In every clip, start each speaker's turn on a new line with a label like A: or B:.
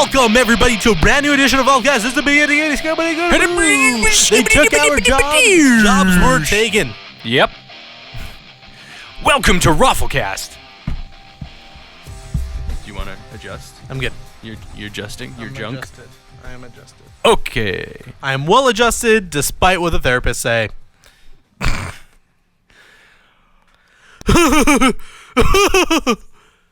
A: Welcome, everybody, to a brand new edition of ROFLcast. This is the beginning of the They took our jobs. Jobs were taken.
B: Yep. Welcome to ROFLcast. Do you want to adjust?
A: I'm good.
B: You're adjusting? You're junk?
A: Adjusted. I am adjusted.
B: Okay.
A: I am well adjusted, despite what the therapists say.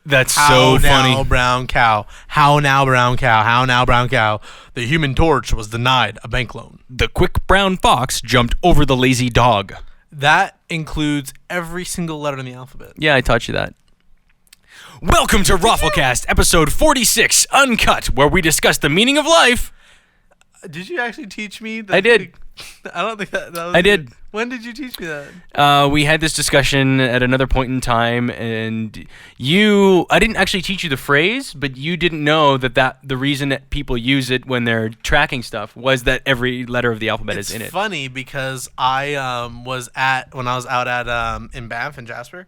B: That's so funny.
A: How now, brown cow? How now, brown cow? How now, brown cow? The Human Torch was denied a bank loan.
B: The quick brown fox jumped over the lazy dog.
A: That includes every single letter in the alphabet.
B: Yeah, I taught you that. Welcome to ROFLcast, episode 46, Uncut, where we discuss the meaning of life.
A: Did you actually teach me that?
B: I did.
A: I don't think that was
B: I did.
A: Good. When did you teach me that?
B: We had this discussion at another point in time, and I didn't actually teach you the phrase, but you didn't know that the reason that people use it when they're tracking stuff was that every letter of the alphabet is in it.
A: It's funny because I was out at in Banff and Jasper,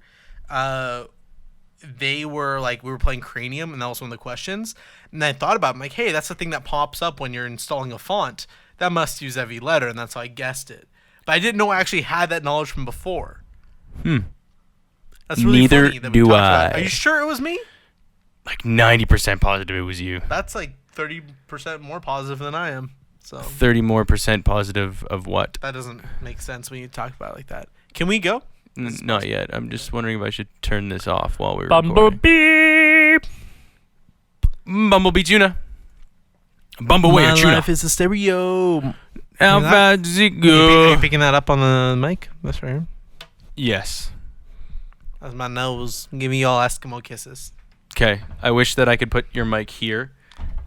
A: they were like, we were playing Cranium, and that was one of the questions. And I thought about it, I'm like, hey, that's the thing that pops up when you're installing a font. That must use every letter, and that's how I guessed it. But I didn't know I actually had that knowledge from before. That's really
B: Neither
A: funny that we
B: do
A: talked
B: I.
A: about it. Are you sure it was me?
B: Like 90% positive it was you.
A: That's like 30% more positive than I am. So
B: 30% more positive of what?
A: that doesn't make sense when you talk about it like that. Can we go?
B: Not yet. I'm just wondering if I should turn this off while we're
A: Bumblebee.
B: Bumblebee tuna. Bumblebee or tuna.
A: My life is a stereo.
B: How far does it go?
A: Are you picking that up on the mic? That's right here.
B: Yes.
A: That's my nose. Give me all Eskimo kisses.
B: Okay. I wish that I could put your mic here,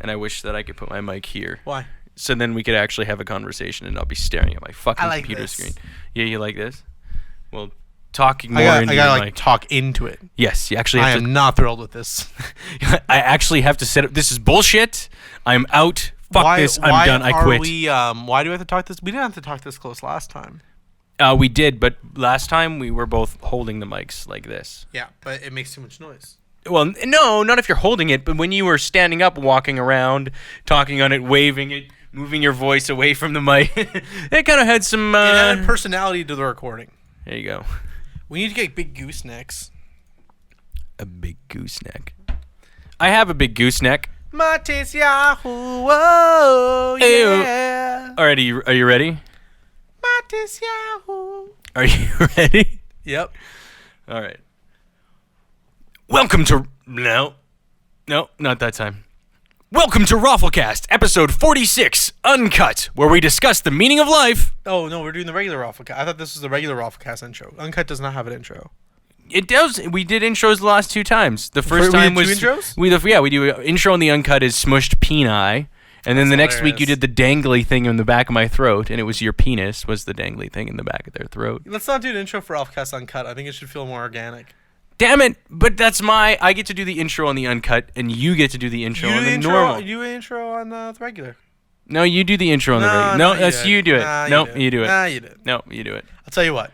B: and I wish that I could put my mic here.
A: Why?
B: So then we could actually have a conversation and not be staring at my fucking computer
A: this.
B: screen. Yeah, you like this? Well, talking more
A: I
B: into
A: gotta
B: your mic.
A: talk into it.
B: Yes, you actually have
A: I am not thrilled with this.
B: I actually have to set up. This is bullshit. I'm out. Fuck this. I'm done. I quit.
A: Why do we have to talk this? We didn't have to talk this close last time.
B: We did, but last time we were both holding the mics like this.
A: Yeah, but it makes too much noise.
B: Well, no, not if you're holding it, but when you were standing up, walking around, talking on it, waving it, moving your voice away from the mic, it kind of had some...
A: it added personality to the recording.
B: There you go.
A: We need to get big goosenecks.
B: A big gooseneck. I have a big gooseneck.
A: Matis Yahoo, whoa, yeah.
B: Alrighty, are you ready?
A: Matis Yahoo.
B: Are you ready?
A: Yep.
B: All right. Welcome to... No, not that time. Welcome to ROFLcast, episode 46, Uncut, where we discuss the meaning of life.
A: Oh, no, we're doing the regular ROFLcast. I thought this was the regular ROFLcast intro. Uncut does not have an intro.
B: It does. We did intros the last two times. The first time was...
A: two intros?
B: We do an intro on the Uncut is Smushed Peni, and then the next week you did the dangly thing in the back of my throat, and it was your penis was the dangly thing in the back of their throat.
A: Let's not do an intro for ROFLcast Uncut. I think it should feel more organic.
B: Damn it! But that's I get to do the intro on the Uncut, and you get to do the intro on the normal.
A: You do an intro on the regular.
B: No, you do the intro on the regular. No, that's you do it. No, you do it.
A: Nah, you do it.
B: No, you do it.
A: I'll tell you what.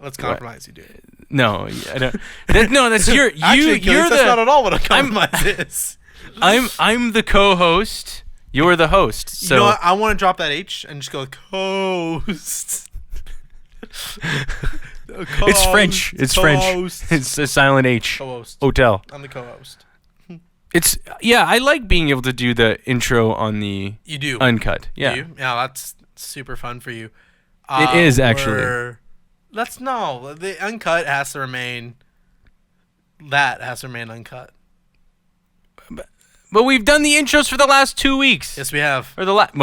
A: Let's compromise. You do it.
B: No, I don't. No, that's your.
A: Actually,
B: you're
A: that's
B: the.
A: not at all what a compromise is.
B: I'm the co-host. You're the host. So
A: you know what? I want to drop that H and just go co-host.
B: It's French. It's
A: co-host.
B: French. It's a silent H.
A: Co-host.
B: Hotel.
A: I'm the co-host.
B: I like being able to do the intro on the.
A: You do.
B: Uncut. Yeah.
A: Do you? Yeah, that's super fun for you.
B: It is actually.
A: The Uncut has to remain. That has to remain uncut.
B: But we've done the intros for the last 2 weeks.
A: Yes, we have.
B: Or the last.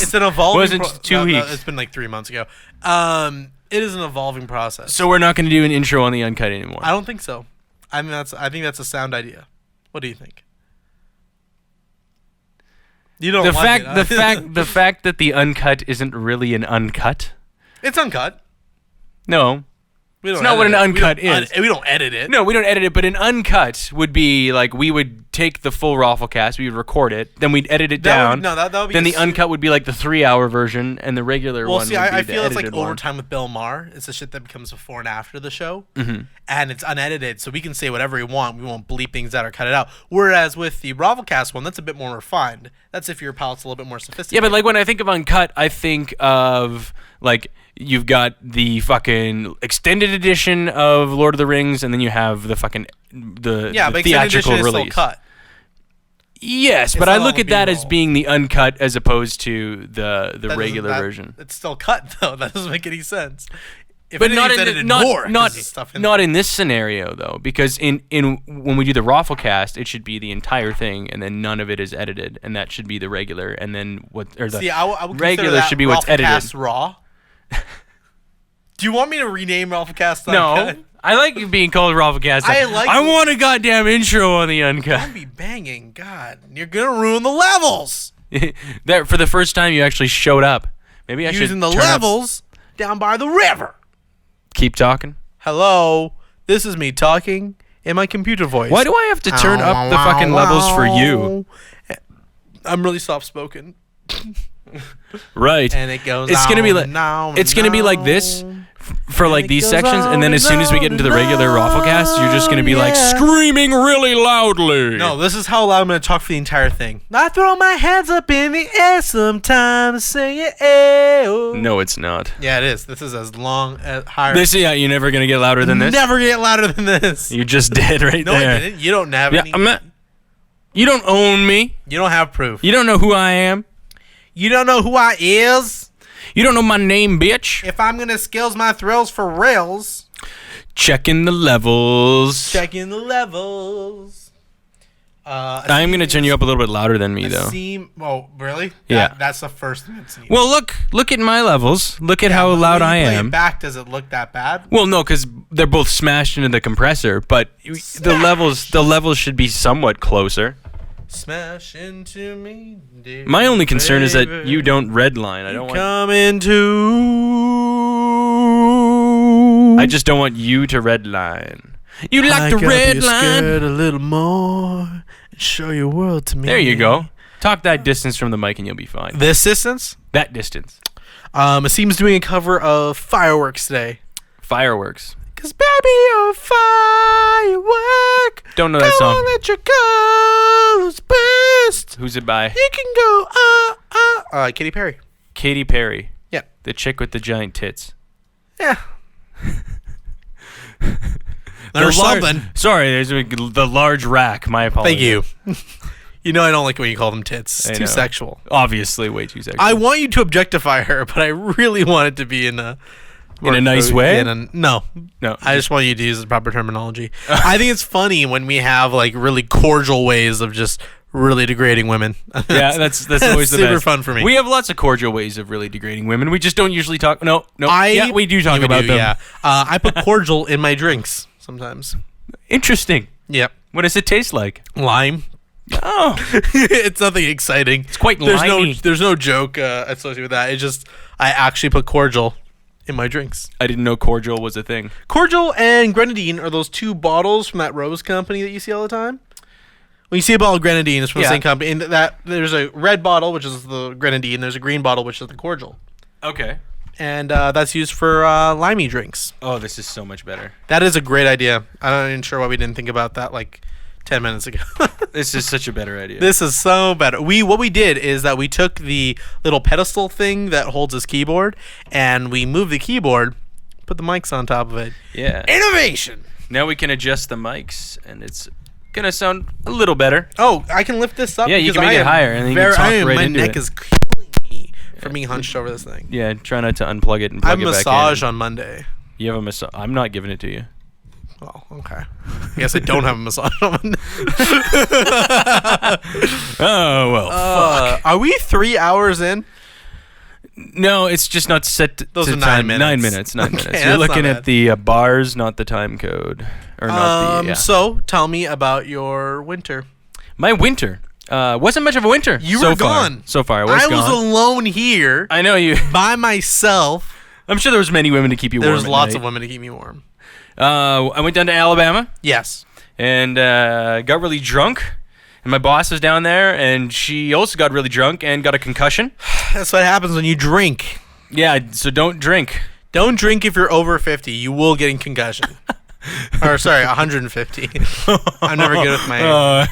A: It's an evolving.
B: Wasn't 2 weeks.
A: It's been like 3 months ago. It is an evolving process.
B: So we're not going to do an intro on the Uncut anymore.
A: I don't think so. I think that's a sound idea. What do you think? You don't.
B: The fact that the Uncut isn't really an uncut.
A: It's uncut.
B: No. It's not what an uncut is.
A: We don't edit it.
B: No, we don't edit it, but an uncut would be like we would take the full ROFLcast, we would record it, then we'd edit it down.
A: That would be
B: then the uncut would be like the 3-hour version, and the regular one would be
A: I
B: the
A: feel it's like
B: edited one.
A: overtime with Bill Maher. It's the shit that becomes before and after the show, and it's unedited, so we can say whatever we want. We won't bleep things out or cut it out. Whereas with the ROFLcast one, that's a bit more refined. That's if your palate's a little bit more sophisticated.
B: Yeah, but like when I think of uncut, I think of like you've got the fucking extended edition of Lord of the Rings, and then you have the fucking the
A: but
B: theatrical
A: extended edition
B: release.
A: is still cut.
B: Yes, but I
A: not
B: look
A: all
B: at that as
A: B-roll.
B: being the uncut as opposed to the
A: That
B: regular
A: doesn't-
B: version.
A: It's still cut though. That doesn't make any sense. If
B: But
A: anything,
B: not
A: it's
B: in
A: edited
B: not
A: more 'cause
B: not
A: there's stuff in
B: not in this scenario though, because in when we do the ROFLcast, it should be the entire thing, and then none of it is edited, and that should be the regular, and then the
A: See, I would consider
B: regular
A: that
B: should be what's edited.
A: ROFLcast Raw. Do you want me to rename ROFLcast?
B: No,
A: Uncut?
B: I like you being called ROFLcast. I want a goddamn intro on the uncut.
A: Don't be banging, God! You're gonna ruin the levels.
B: That for the first time you actually showed up. Maybe I should
A: Using the
B: turn up-
A: levels down by the river.
B: Keep talking.
A: Hello, this is me talking in my computer voice.
B: Why do I have to turn up the fucking levels for you?
A: I'm really soft spoken.
B: Right.
A: And it goes.
B: It's gonna be
A: on
B: like
A: and on
B: it's
A: and
B: gonna be like this
A: on.
B: for like
A: it
B: these
A: goes
B: sections, and then as soon as we get into the regular ROFLcast, you're just gonna be like
A: yeah.
B: screaming really loudly.
A: No, this is how loud I'm gonna talk for the entire thing. I throw my hands up in the air sometimes, sing it.
B: No, it's not.
A: Yeah, it is. This is as long as higher.
B: You're never gonna get louder than this.
A: Never get louder than this.
B: You just did right
A: No,
B: there.
A: I didn't. You don't have
B: Yeah,
A: any.
B: I'm not. You don't own me.
A: You don't have proof.
B: You don't know who I am.
A: You don't know who I is.
B: You don't know my name, bitch.
A: If I'm gonna skills my thrills for rails,
B: Checking the levels.
A: checking the levels.
B: I'm gonna turn you up a little bit louder than me, though.
A: Oh, really?
B: Yeah.
A: That's the first thing I've seen.
B: Well, look at my levels. Look at how loud I
A: When you play
B: am.
A: it back, does it look that bad?
B: Well, no, because they're both smashed into the compressor, but the levels should be somewhat closer.
A: Smash into me, dear
B: My only concern is that
A: baby.
B: you don't redline. I don't want.
A: Come into.
B: I just don't want you to redline. You like to redline.
A: a little more and show your world to me.
B: There you go. Talk that distance from the mic and you'll be fine.
A: This distance.
B: That distance.
A: Asim's doing a cover of Fireworks today.
B: Fireworks.
A: Cause baby, you're a firework.
B: Don't know that
A: Come
B: song.
A: on, let your colors burst.
B: Who's it by?
A: You can go, Katy Perry.
B: Katy Perry.
A: Yeah.
B: The chick with the giant tits.
A: Yeah. There's something.
B: Sorry, there's the large rack. My apologies.
A: Thank you. You know I don't like when you call them tits.
B: I
A: It's too
B: know.
A: sexual.
B: Obviously, way too sexual.
A: I want you to objectify her, but I really want it to be in a
B: nice way?
A: No.
B: No.
A: I just want you to use the proper terminology. I think it's funny when we have like really cordial ways of just really degrading women.
B: Yeah, that's always the
A: super
B: best.
A: fun for me.
B: We have lots of cordial ways of really degrading women. We just don't usually talk. No.
A: Yeah,
B: we do talk about them.
A: Yeah. I put cordial in my drinks sometimes.
B: Interesting.
A: Yep.
B: What does it taste like?
A: Lime.
B: Oh,
A: It's nothing exciting. It's
B: quite limey.
A: There's no joke associated with that. It's just I actually put cordial in my drinks.
B: I didn't know cordial was a thing.
A: Cordial and Grenadine are those two bottles from that Rose company that you see all the time. When you see a bottle of Grenadine, it's from the
B: Yeah.
A: same company. And that there's a red bottle, which is the Grenadine. There's a green bottle, which is the cordial.
B: Okay.
A: And that's used for limey drinks.
B: Oh, this is so much better.
A: That is a great idea. I'm not even sure why we didn't think about that like 10 minutes ago.
B: This is such a better idea.
A: This is so better. What we did is that we took the little pedestal thing that holds his keyboard, and we moved the keyboard, put the mics on top of it.
B: Yeah.
A: Innovation.
B: Now we can adjust the mics, and it's gonna sound a little better.
A: Oh, I can lift this up.
B: Yeah, you
A: because
B: can make
A: I
B: it
A: am
B: higher, and then you can talk right
A: my
B: into
A: neck
B: it.
A: is killing me from being hunched over this thing.
B: Yeah, try not to unplug it and
A: I
B: plug
A: have a
B: it back
A: massage
B: in.
A: on Monday.
B: You have a massage. I'm not giving it to you.
A: Oh, okay. I guess I don't have a massage on Monday.
B: Oh well. Fuck.
A: Are we 3 hours in?
B: No, it's just not set to
A: Those are 9
B: time.
A: minutes.
B: 9 minutes. 9
A: Okay,
B: minutes.
A: that's
B: You're
A: not
B: looking
A: bad.
B: at the bars, not the time code, or not the. Yeah.
A: So tell me about your winter.
B: My winter wasn't much of a winter.
A: You
B: so
A: were
B: far.
A: gone.
B: So far, I
A: I
B: was
A: was
B: gone.
A: alone here
B: I know you.
A: by myself.
B: I'm sure there was many women to keep you warm.
A: There's
B: at
A: lots
B: night.
A: of women to keep me warm.
B: I went down to Alabama
A: Yes.
B: and got really drunk And my boss was down there, and she also got really drunk and got a concussion.
A: That's what happens when you drink.
B: Yeah, so don't drink.
A: Don't drink if you're over 50. You will get a concussion. Or sorry, 150. I'm never good with my.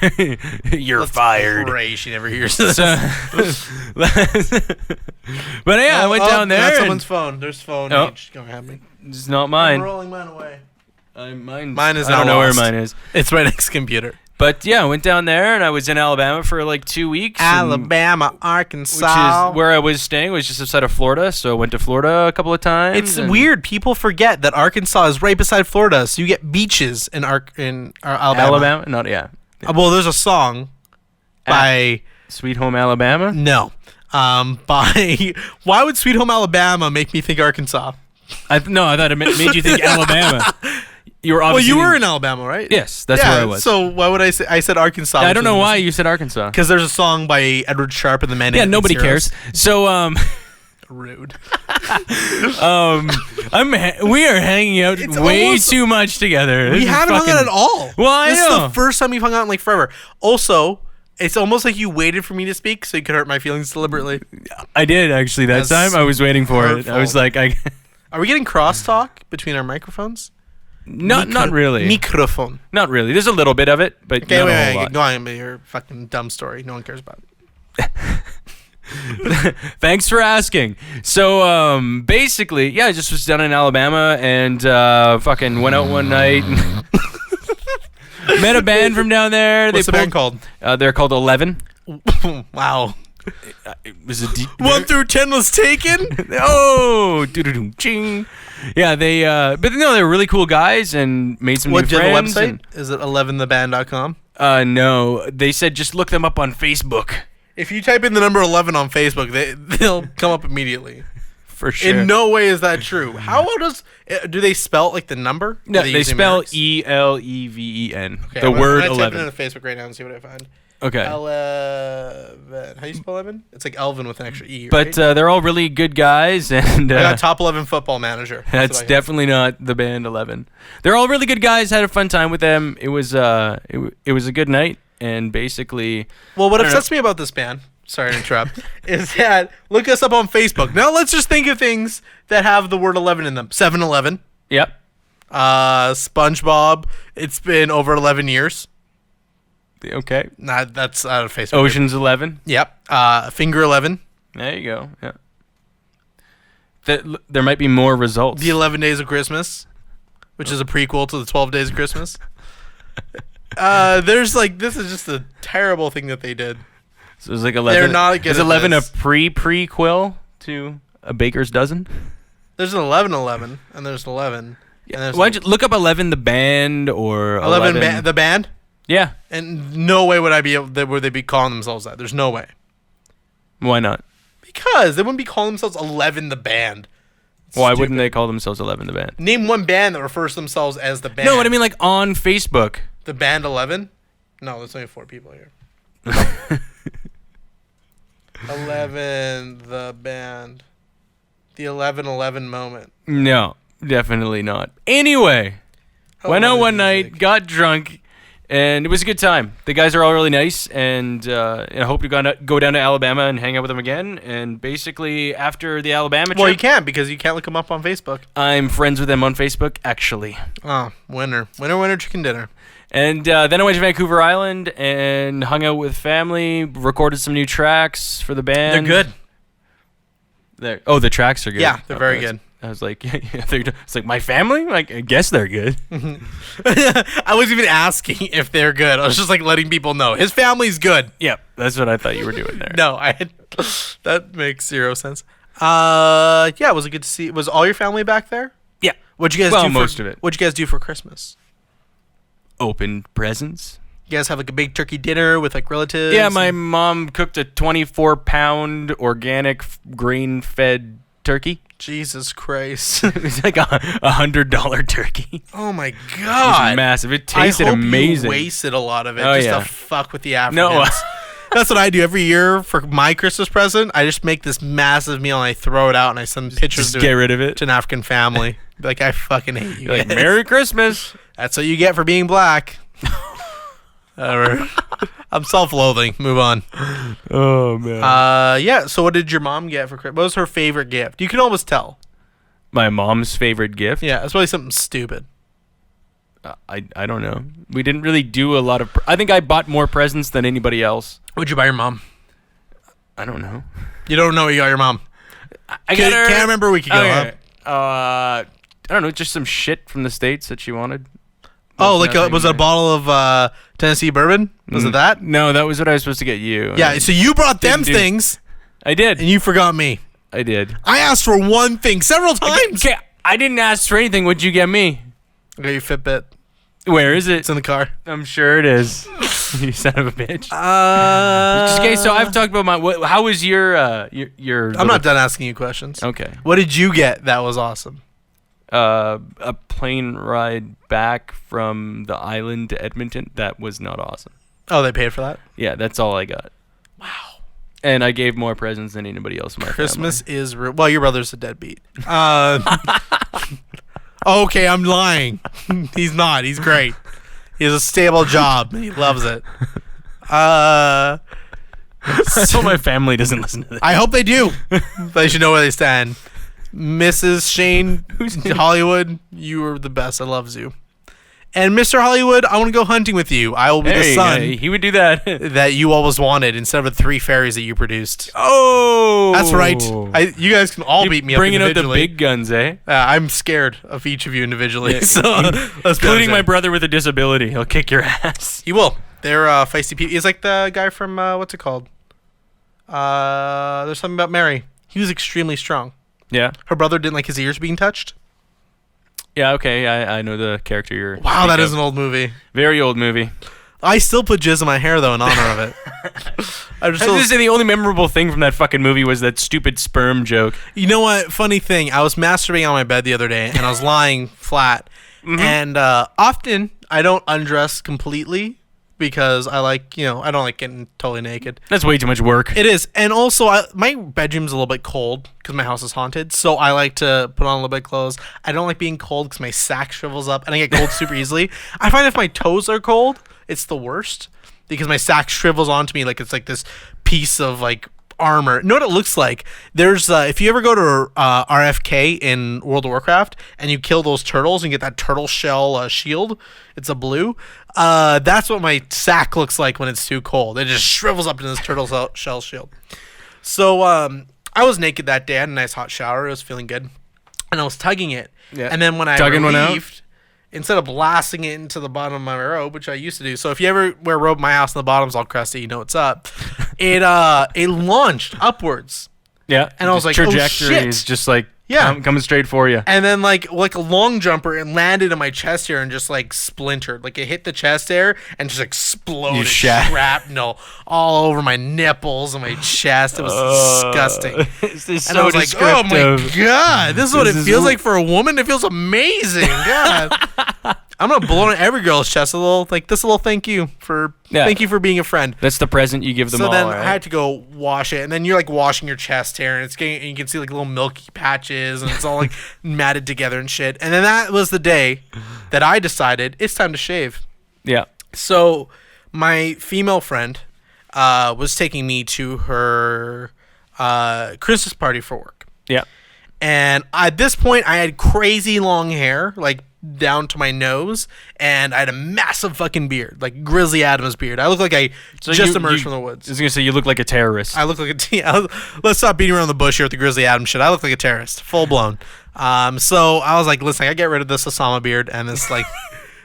B: You're fired.
A: Pray she never hears this.
B: But yeah, I went down there.
A: That's
B: and
A: someone's phone. There's phone.
B: Oh.
A: Age going at me.
B: It's not mine.
A: I'm rolling mine away.
B: Mine
A: is
B: I don't
A: now
B: know where
A: lost.
B: mine is.
A: It's my next computer.
B: But yeah, I went down there and I was in Alabama for like 2 weeks.
A: Alabama, Arkansas.
B: Which is where I was staying, was just outside of Florida. So I went to Florida a couple of times.
A: It's weird. People forget that Arkansas is right beside Florida, so you get beaches in Alabama.
B: Alabama? Not, yeah.
A: Well, there's a song by
B: Sweet Home Alabama?
A: No. By why would Sweet Home Alabama make me think Arkansas?
B: I thought it made you think Alabama. You were obviously.
A: Well, you were in Alabama, right?
B: Yes, that's where I was.
A: So why would I say? I said Arkansas.
B: I don't know why you said Arkansas.
A: Because there's a song by Edward Sharpe and the Men.
B: Yeah, nobody cares. So
A: rude.
B: We are hanging out way too much together.
A: We haven't hung out at all.
B: Well, I
A: this
B: know.
A: is the first time we've hung out in like forever. Also, it's almost like you waited for me to speak so you could hurt my feelings deliberately.
B: I did actually that
A: That's
B: time. I was waiting for it. I was like,
A: Are we getting crosstalk between our microphones?
B: Not really.
A: Microphone.
B: Not really. There's a little bit of it, but
A: Okay,
B: not a
A: wait,
B: whole lot.
A: go on with your fucking dumb story. No one cares about it.
B: Thanks for asking. So basically, yeah, I just was down in Alabama and fucking went out one night. Met a band from down there.
A: What's the band called?
B: They're called 11.
A: Wow.
B: It was a
A: 1 through 10 was taken.
B: Oh, ching. Yeah, but no, they were really cool guys and made some new friends.
A: Do you have a website? Is it 11theband.com?
B: No, they said just look them up on Facebook.
A: If you type in the number 11 on Facebook, they'll come up immediately.
B: For sure.
A: In no way is that true. How do they spell like the number?
B: No, they spell
A: numerics?
B: ELEVEN.
A: Okay,
B: the word
A: I'm
B: 11.
A: gonna type it into Facebook right now and see what I find.
B: Okay.
A: 11. How do you spell 11? It's like Elvin with an extra E.
B: But
A: right?
B: they're all really good guys, and
A: I got top 11 football manager.
B: that's definitely not the band 11. They're all really good guys. Had a fun time with them. It was it was a good night, and basically.
A: Well, what upsets me about this band, sorry to interrupt, is that look us up on Facebook. Now let's just think of things that have the word 11 in them. 7-Eleven.
B: Yep.
A: SpongeBob. It's been over 11 years.
B: Okay.
A: Nah, that's out of Facebook.
B: Ocean's 11.
A: Yep. Finger 11.
B: There you go. Yeah. There might be more results.
A: The 11 Days of Christmas, which is a prequel to the 12 Days of Christmas. There's like, this is just a terrible thing that they did.
B: So it's like 11.
A: They're not good
B: Is
A: at
B: 11
A: this.
B: a prequel to A Baker's Dozen?
A: There's an 11-11, and there's 11.
B: Yeah.
A: And there's
B: Why don't you look up 11 the band or 11
A: the band?
B: Yeah.
A: And no way would I be able would they be calling themselves that. There's no way.
B: Why not?
A: Because they wouldn't be calling themselves 11 the band.
B: Why
A: Stupid.
B: wouldn't they call themselves 11 the band?
A: Name one band that refers to themselves as the band.
B: No, what I mean like on Facebook.
A: The band 11? No, there's only 4 people here. 11 the band. The 11-11 moment.
B: No, definitely not. Anyway, went out one night, got drunk, and it was a good time. The guys are all really nice, and I hope to go down to Alabama and hang out with them again. And basically, after the Alabama trip,
A: Well, you can't because you can't look them up on Facebook.
B: I'm friends with them on Facebook, actually.
A: Oh, winner. Winner, chicken dinner.
B: And then I went to Vancouver Island and hung out with family, recorded some new tracks for the band.
A: They're good.
B: The tracks are good.
A: Yeah, they're very good.
B: I was like, it's like my family? Like, I guess they're good.
A: I wasn't even asking if they're good. I was just like letting people know. His family's good.
B: Yep, that's what I thought you were doing there.
A: No, that makes zero sense. Yeah, was it good to see? Was all your family back there?
B: Yeah.
A: What'd you guys do?
B: Most of it.
A: What'd you guys do for Christmas?
B: Opened presents.
A: You guys have like a big turkey dinner with like relatives?
B: Yeah, my mom cooked a 24-pound organic grain-fed turkey.
A: Jesus Christ.
B: It was like a $100 turkey.
A: Oh my
B: It
A: God.
B: was massive. It tasted amazing.
A: You wasted a lot of it
B: Oh,
A: just
B: yeah.
A: to fuck with the Africans.
B: No.
A: That's what I do every year for my Christmas present. I just make this massive meal and I throw it out and I send pictures
B: Just get rid of it.
A: to an African family. Be like, I fucking hate you.
B: You're like,
A: guys.
B: Merry Christmas.
A: That's what you get for being black. I'm self-loathing. Move on.
B: Oh man.
A: Yeah. So what did your mom get for Christmas? What was her favorite gift? You can almost tell.
B: My mom's favorite gift?
A: Yeah, it's probably something stupid.
B: I don't know. We didn't really do a lot of... I think I bought more presents than anybody else.
A: What'd you buy your mom?
B: I don't know.
A: You don't know what you got your mom?
B: I got her...
A: Can't remember a week ago,
B: okay. I don't know, just some shit from the States that she wanted.
A: Oh, like was it a bottle of Tennessee bourbon? Was it that?
B: No, that was what I was supposed to get you.
A: Yeah, so you brought them things.
B: I did.
A: And you forgot me.
B: I did.
A: I asked for one thing several times.
B: Okay, I didn't ask for anything. What'd you get me?
A: I got your Fitbit.
B: Where is it?
A: It's in the car.
B: I'm sure it is. You son of a bitch. Okay, so I've talked about my... how was your
A: I'm not done asking you questions.
B: Okay.
A: What did you get that was awesome?
B: A plane ride back from the island to Edmonton. That was not awesome.
A: Oh, they paid for that?
B: Yeah, that's all I got.
A: Wow.
B: And I gave more presents than anybody else in my
A: Christmas
B: family.
A: is real. Well, your brother's a deadbeat. Okay, I'm lying. He's not. He's great. He has a stable job. And he loves it.
B: I hope my family doesn't listen to this.
A: I hope they do. They should know where they stand. Mrs. Shane Hollywood, you are the best. I love you. And Mr. Hollywood, I want to go hunting with you. I will be the son
B: he would do that.
A: that you always wanted instead of the 3 fairies that you produced.
B: Oh,
A: that's right. You guys can all beat me up
B: bringing
A: individually.
B: out the big guns, eh?
A: I'm scared of each of you individually.
B: Yeah.
A: So let's
B: including my brother with a disability. He'll kick your ass.
A: He will. They're feisty people. He's like the guy from what's it called? There's something about Mary. He was extremely strong.
B: Yeah.
A: Her brother didn't like his ears being touched.
B: Yeah, okay. I know the character you're...
A: Wow, that is an old movie.
B: Very old movie.
A: I still put jizz in my hair, though, in honor of it.
B: I was just saying the only memorable thing from that fucking movie was that stupid sperm joke.
A: You know what? Funny thing. I was masturbating on my bed the other day, and I was lying flat. Mm-hmm. And often, I don't undress completely because I like, I don't like getting totally naked.
B: That's way too much work.
A: It is. And also, my bedroom's a little bit cold because my house is haunted. So I like to put on a little bit of clothes. I don't like being cold because my sack shrivels up and I get cold super easily. I find if my toes are cold, it's the worst because my sack shrivels onto me like it's like this piece of like armor. You know what it looks like? There's if you ever go to RFK in World of Warcraft and you kill those turtles and get that turtle shell shield, it's a blue. That's what my sack looks like when it's too cold. It just shrivels up in this turtle shell shield. So I was naked that day. I had a nice hot shower. I was feeling good, and I was tugging it. Yeah. And then when I relieved, instead of blasting it into the bottom of my robe, which I used to do. So if you ever wear a robe in my house and the bottom's all crusty, you know what's up. It launched upwards.
B: Yeah.
A: And I was like,
B: trajectory is just like coming straight for you.
A: And then like a long jumper, it landed in my chest hair and just like splintered. Like it hit the chest hair and just exploded. Shrapnel all over my nipples and my chest. It was disgusting.
B: This is
A: and I was like, oh my God, this is what it feels like for a woman. It feels amazing. God. I'm gonna blow on every girl's chest a little thank you for being a friend.
B: That's the present you give them all.
A: So then
B: right?
A: I had to go wash it, and then you're like washing your chest hair, and and you can see like little milky patches, and it's all like matted together and shit. And then that was the day that I decided it's time to shave.
B: Yeah.
A: So my female friend was taking me to her Christmas party for work.
B: Yeah.
A: And at this point, I had crazy long hair, like down to my nose, and I had a massive fucking beard, like Grizzly Adams beard. I look like I just emerged from the woods.
B: I was gonna say you look like a terrorist.
A: I look like let's stop beating around the bush here with the Grizzly Adams shit. I look like a terrorist, full blown. So I was like, listen, I gotta get rid of this Osama beard and this like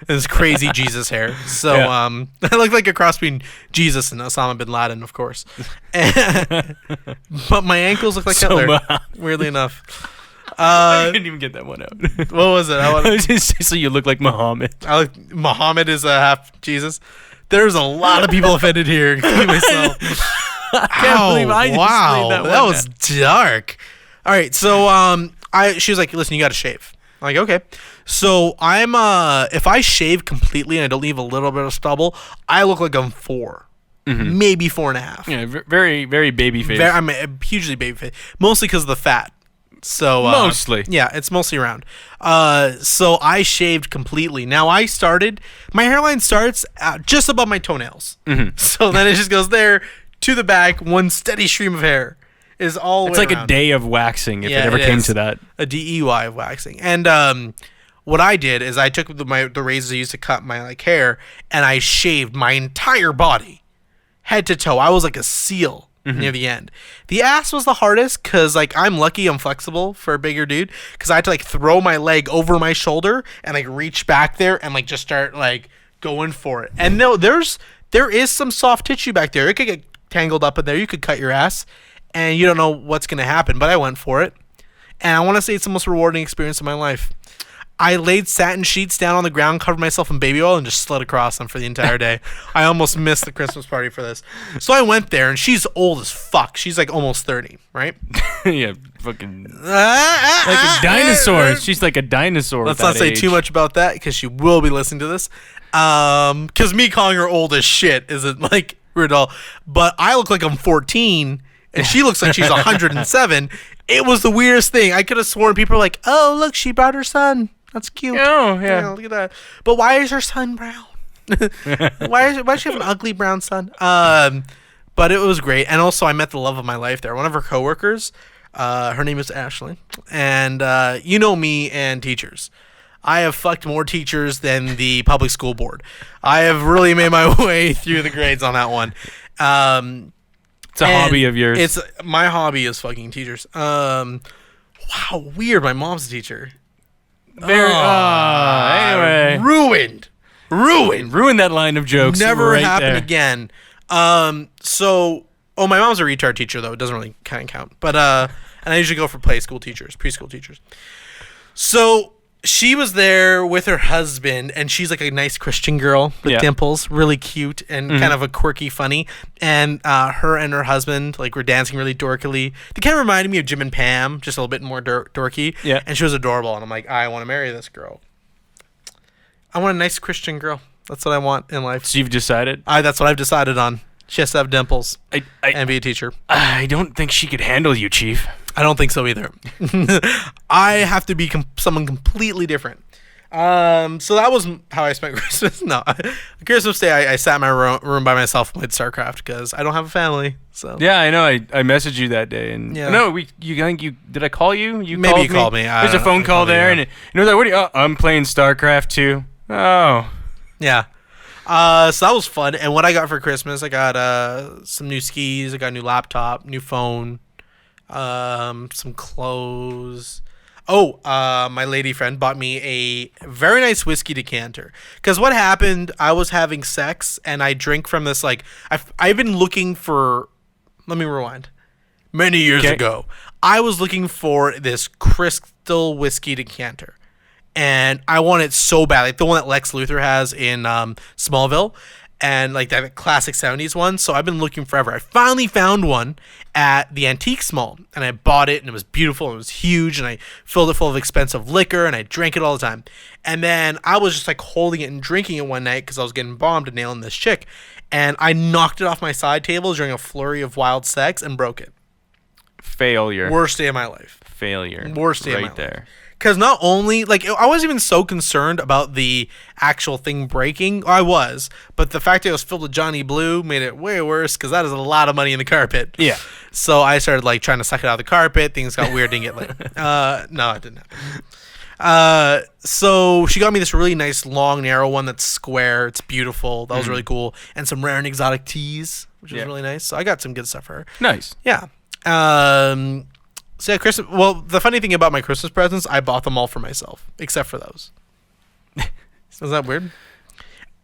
A: this crazy Jesus hair. So I look like a cross between Jesus and Osama bin Laden, of course. But my ankles look like Hitler. Weirdly enough.
B: I didn't even get that one out.
A: What was it?
B: So you look like Muhammad.
A: Muhammad is a half Jesus. There's a lot of people offended here, including myself.
B: I can't believe I just
A: wow,
B: that
A: was dark. All right, so she was like, "Listen, you got to shave." I'm like, okay. So I'm if I shave completely and I don't leave a little bit of stubble, I look like I'm 4. Mm-hmm. Maybe 4.5.
B: Yeah, very, very baby face.
A: I'm hugely baby face, mostly because of the fat. So
B: Mostly.
A: Yeah, it's mostly round. So I shaved completely. Now my hairline starts just above my toenails.
B: Mm-hmm.
A: So then it just goes there to the back. One steady stream of hair is all the
B: It's
A: way
B: like
A: around.
B: a day of waxing if it ever came to that.
A: A DEY of waxing. And what I did is I took the razors I used to cut my hair, and I shaved my entire body, head to toe. I was like a seal near the end. The ass was the hardest because I'm lucky I'm flexible for a bigger dude, because I had to throw my leg over my shoulder and reach back there and just start going for it. And no, there is some soft tissue back there. It could get tangled up in there. You could cut your ass and you don't know what's going to happen, but I went for it. And I want to say it's the most rewarding experience of my life. I laid satin sheets down on the ground, covered myself in baby oil, and just slid across them for the entire day. I almost missed the Christmas party for this. So I went there, and she's old as fuck. She's almost 30, right?
B: Yeah, fucking like a dinosaur. She's like a dinosaur.
A: Let's not say too much about that, because she will be listening to this. Because me calling her old as shit isn't rude at all. But I look like I'm 14, and she looks like she's 107. It was the weirdest thing. I could have sworn people were like, "Oh, look, she brought her son. That's cute.
B: Oh, yeah.
A: Look at that." But why is her son brown? why does she have an ugly brown son? But it was great. And also I met the love of my life there. One of her coworkers, her name is Ashley. And you know me and teachers. I have fucked more teachers than the public school board. I have really made my way through the grades on that one.
B: It's a hobby of yours.
A: It's my hobby is fucking teachers. Wow, weird. My mom's a teacher.
B: Anyway,
A: ruined
B: that line of jokes.
A: Never
B: right
A: happen
B: there.
A: again. My mom's a retard teacher though. It doesn't really kind of count. But and I usually go for preschool teachers. So she was there with her husband, and she's a nice Christian girl with dimples, really cute and kind of a quirky, funny. And her and her husband were dancing really dorkily. They kind of reminded me of Jim and Pam, just a little bit more dorky. Yeah. And she was adorable, and I'm like, I want to marry this girl. I want a nice Christian girl. That's what I want in life.
B: So you've decided?
A: That's what I've decided on. She has to have dimples and be a teacher.
B: I don't think she could handle you, Chief.
A: I don't think so either. I have to be someone completely different. So that was how I spent Christmas. No, Christmas Day I sat in my room by myself and played StarCraft because I don't have a family. So
B: yeah, I know. I messaged you that day, and no, did I call you?
A: Maybe you called me.
B: There's a phone call there, and what are you? I'm playing StarCraft too. Oh,
A: yeah. So that was fun. And what I got for Christmas, I got some new skis. I got a new laptop, new phone, some clothes. My lady friend bought me a very nice whiskey decanter. Because what happened, I was having sex, and I drink from this, I've been looking for, let me rewind. Many years ago, I was looking for this crystal whiskey decanter. And I want it so bad, the one that Lex Luthor has in Smallville, and that classic 70s one. So I've been looking forever. I finally found one at the Antique Mall, and I bought it, and it was beautiful, and it was huge, and I filled it full of expensive liquor, and I drank it all the time. And then I was just holding it and drinking it one night because I was getting bombed and nailing this chick, and I knocked it off my side table during a flurry of wild sex and broke it.
B: Failure.
A: Worst day of my life.
B: Failure.
A: Worst day of my
B: right there.
A: life. Because not only, I wasn't even so concerned about the actual thing breaking. I was. But the fact that it was filled with Johnny Blue made it way worse, because that is a lot of money in the carpet.
B: Yeah.
A: So I started, trying to suck it out of the carpet. Things got weird. Didn't get lit. No, it didn't happen. So she got me this really nice, long, narrow one that's square. It's beautiful. That was really cool. And some rare and exotic teas, which was really nice. So I got some good stuff for her.
B: Nice.
A: Yeah. So yeah, Christmas. Well, the funny thing about my Christmas presents, I bought them all for myself, except for those. Is that weird?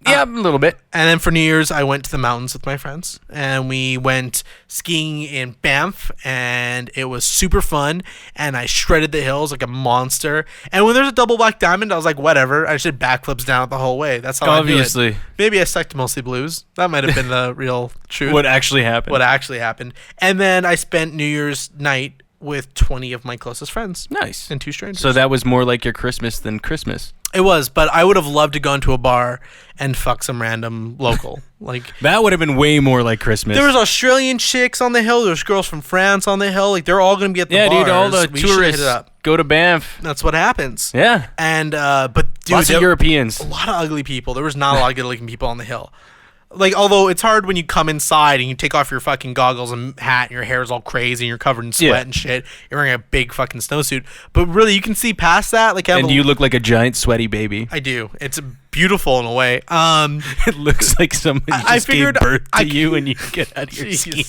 B: Yeah, a little bit.
A: And then for New Year's, I went to the mountains with my friends, and we went skiing in Banff, and it was super fun. And I shredded the hills like a monster. And when there's a double black diamond, I was like, whatever. I just did backflips down it the whole way. That's how
B: Obviously.
A: I do it. Maybe I sucked mostly blues. That might have been the real truth.
B: What actually happened.
A: And then I spent New Year's night with 20 of my closest friends.
B: Nice.
A: And 2 strangers.
B: So that was more like your Christmas than Christmas.
A: It was, but I would have loved to go into a bar and fuck some random local. Like
B: That would have been way more like Christmas.
A: there was Australian chicks on the hill. There's girls from France on the hill. Like they're all gonna be at the bars.
B: dude, all the
A: We should hit
B: tourists
A: it up.
B: go to Banff.
A: That's what happens.
B: Yeah.
A: And but dude,
B: Lots of Europeans.
A: a lot of ugly people. There was not a lot of good-looking people on the hill. Like, although it's hard when you come inside and you take off your fucking goggles and hat and your hair is all crazy and you're covered in sweat
B: Yeah.
A: and shit. You're wearing a big fucking snowsuit. But really, you can see past that. Like,
B: And you look like a giant sweaty baby.
A: I do. It's beautiful in a way.
B: It looks like somebody
A: I
B: just gave
A: figured
B: birth to
A: I
B: you
A: c-
B: when you get out of your ski.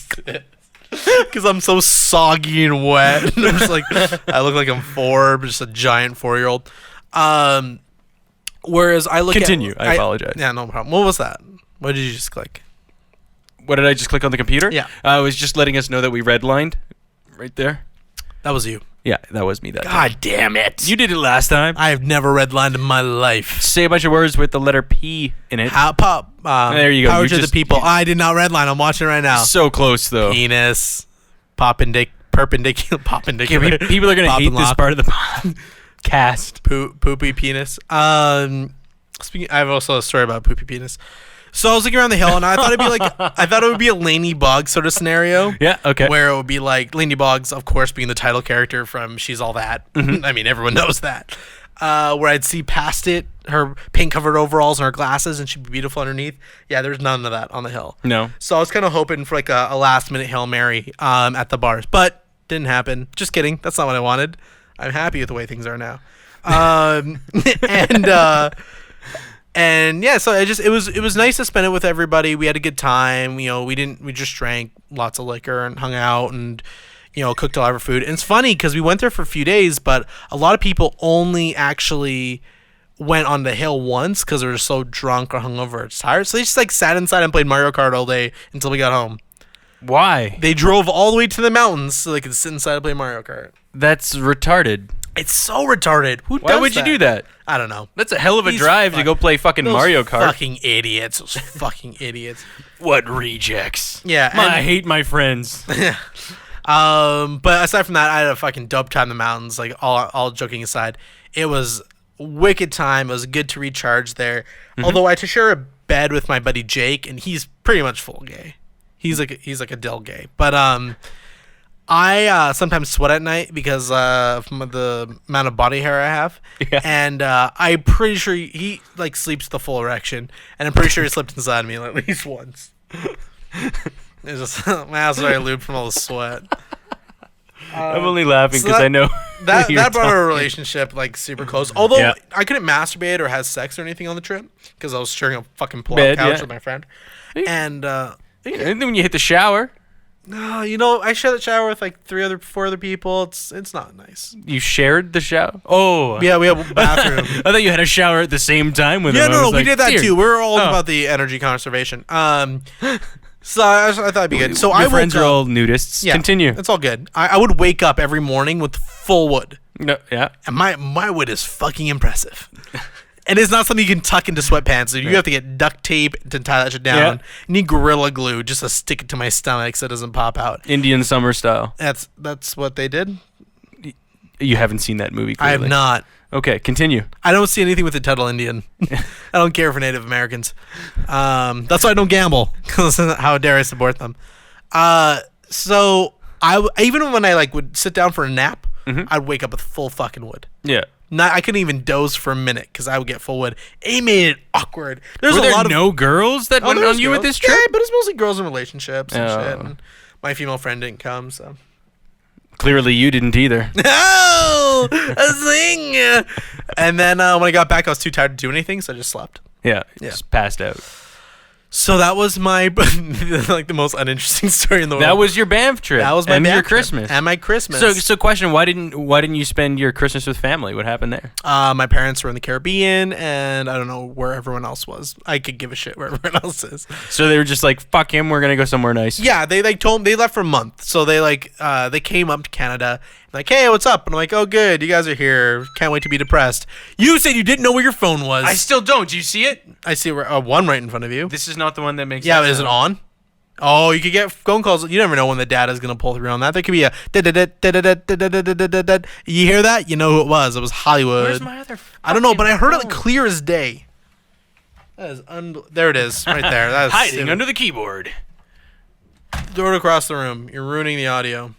A: Because I'm so soggy and wet. And I'm just like, I look like I'm 4, but just a giant 4-year-old. Whereas I look
B: Continue.
A: at...
B: I apologize.
A: Yeah, no problem. What was that? What did you just click?
B: What did I just click on the computer?
A: Yeah.
B: I was just letting us know that we redlined right there.
A: That was you.
B: Yeah, that was me that time.
A: God damn it.
B: You did it last time.
A: I have never redlined in my life.
B: Say a bunch of words with the letter P in it.
A: How pop?
B: There you go.
A: Power
B: You
A: to the
B: just-
A: people. I did not redline. I'm watching it right now.
B: So close, though.
A: Penis. Perpendicular.
B: Okay, people are going to
A: Pop
B: hate
A: and
B: this
A: lock.
B: part of the cast.
A: Poopy penis. Speaking, I have also a story about poopy penis. So I was looking around the hill and I thought it would be a Lainey Boggs sort of scenario.
B: Yeah, okay.
A: Where it would be like Lainey Boggs, of course, being the title character from She's All That.
B: Mm-hmm.
A: I mean, everyone knows that. Where I'd see past it, her pink covered overalls and her glasses, and she'd be beautiful underneath. Yeah, there's none of that on the hill.
B: No.
A: So I was kind of hoping for like a last minute Hail Mary at the bars, but didn't happen. Just kidding. That's not what I wanted. I'm happy with the way things are now. And yeah, so it was nice to spend it with everybody. We had a good time. You know, we just drank lots of liquor and hung out and, you know, cooked a lot of our food. And it's funny because we went there for a few days, but a lot of people only actually went on the hill once because they were so drunk or hungover or tired. So they just like sat inside and played Mario Kart all day until we got home.
B: Why?
A: They drove all the way to the mountains so they could sit inside and play Mario Kart.
B: That's retarded.
A: It's so retarded.
B: Why would you do that?
A: I don't know.
B: That's a hell of a
A: These
B: drive to
A: fuck-
B: go play fucking
A: Those
B: Mario Kart.
A: Fucking idiots. Those fucking idiots.
B: What rejects?
A: Yeah.
B: I hate my friends.
A: But aside from that, I had a fucking dope time in the mountains. Like all joking aside, it was wicked time. It was good to recharge there. Although I had to share a bed with my buddy Jake, and he's pretty much full gay. He's like a Dill gay. But I sometimes sweat at night because of the amount of body hair I have.
B: Yeah.
A: And I'm pretty sure he like sleeps with the full erection, and I'm pretty sure he slept inside me at least once. It's just my ass is already lubed from all the sweat.
B: I'm only laughing
A: so
B: because
A: that-
B: I know
A: That
B: you're
A: brought our
B: talking.
A: relationship like super close. Although
B: Yeah.
A: I couldn't masturbate or have sex or anything on the trip because I was sharing a fucking pull-out
B: Bed,
A: couch
B: yeah.
A: with my friend.
B: Hey.
A: And
B: And then when you hit the shower,
A: you know, I share the shower with like 4 other people. It's not nice.
B: you shared the shower. Oh,
A: Yeah, we have a bathroom.
B: I thought you had a shower at the same time with
A: Yeah,
B: them. I
A: no,
B: was
A: we
B: like,
A: did that
B: "Dear."
A: too. We were all
B: Oh.
A: about the energy conservation. So I thought it'd be good. So
B: Your
A: I
B: friends
A: woke
B: are
A: up-
B: all nudists.
A: Yeah,
B: Continue.
A: It's all good. I would wake up every morning with full wood,
B: No, yeah.
A: and my wood is fucking impressive. And it's not something you can tuck into sweatpants. So you have to get duct tape to tie that shit down.
B: Yeah.
A: You need Gorilla Glue just to stick it to my stomach so it doesn't pop out.
B: Indian summer style.
A: That's what they did.
B: You haven't seen that movie,
A: I have
B: clearly.
A: not.
B: Okay, continue.
A: I don't see anything with the title Indian. I don't care for Native Americans. That's why I don't gamble. Because how dare I support them? So even when I like would sit down for a nap, I'd wake up with full fucking wood.
B: Yeah.
A: I couldn't even doze for a minute because I would get full wood. It made it awkward. There's
B: Were
A: a
B: there
A: lot of
B: no girls that went
A: there
B: on
A: was
B: you with
A: girls.
B: this trip?
A: Yeah, but it's mostly girls in relationships and
B: Oh.
A: shit. And my female friend didn't come, so.
B: Clearly you didn't either.
A: Oh, a zing! And then when I got back, I was too tired to do anything, so I just slept.
B: Yeah,
A: Yeah.
B: just passed out.
A: So that was my like the most uninteresting story in the world.
B: That was your Banff trip.
A: That was my
B: and your
A: Banff trip.
B: Christmas.
A: And my Christmas.
B: So question, why didn't you spend your Christmas with family? What happened there?
A: My parents were in the Caribbean, and I don't know where everyone else was. I could give a shit where everyone else is.
B: So they were just like, fuck him, we're gonna go somewhere nice.
A: Yeah, they told they left for a month, so they they came up to Canada, like, hey, what's up? And I'm like, oh, good, you guys are here. Can't wait to be depressed. You said you didn't know where your phone was.
B: I still don't. Do you see it?
A: I see one right in front of you.
B: This is not the one that makes
A: Yeah,
B: that
A: is it
B: sound.
A: on? Oh, you could get phone calls. You never know when the data's gonna pull through on that. There could be a you hear that? You know who it was. It was Hollywood.
B: Where's my other
A: I don't know, but I heard it
B: phone?
A: clear as day. That is there it is, right there. That is
B: Hiding under the keyboard.
A: Throw it across the room. You're ruining the audio.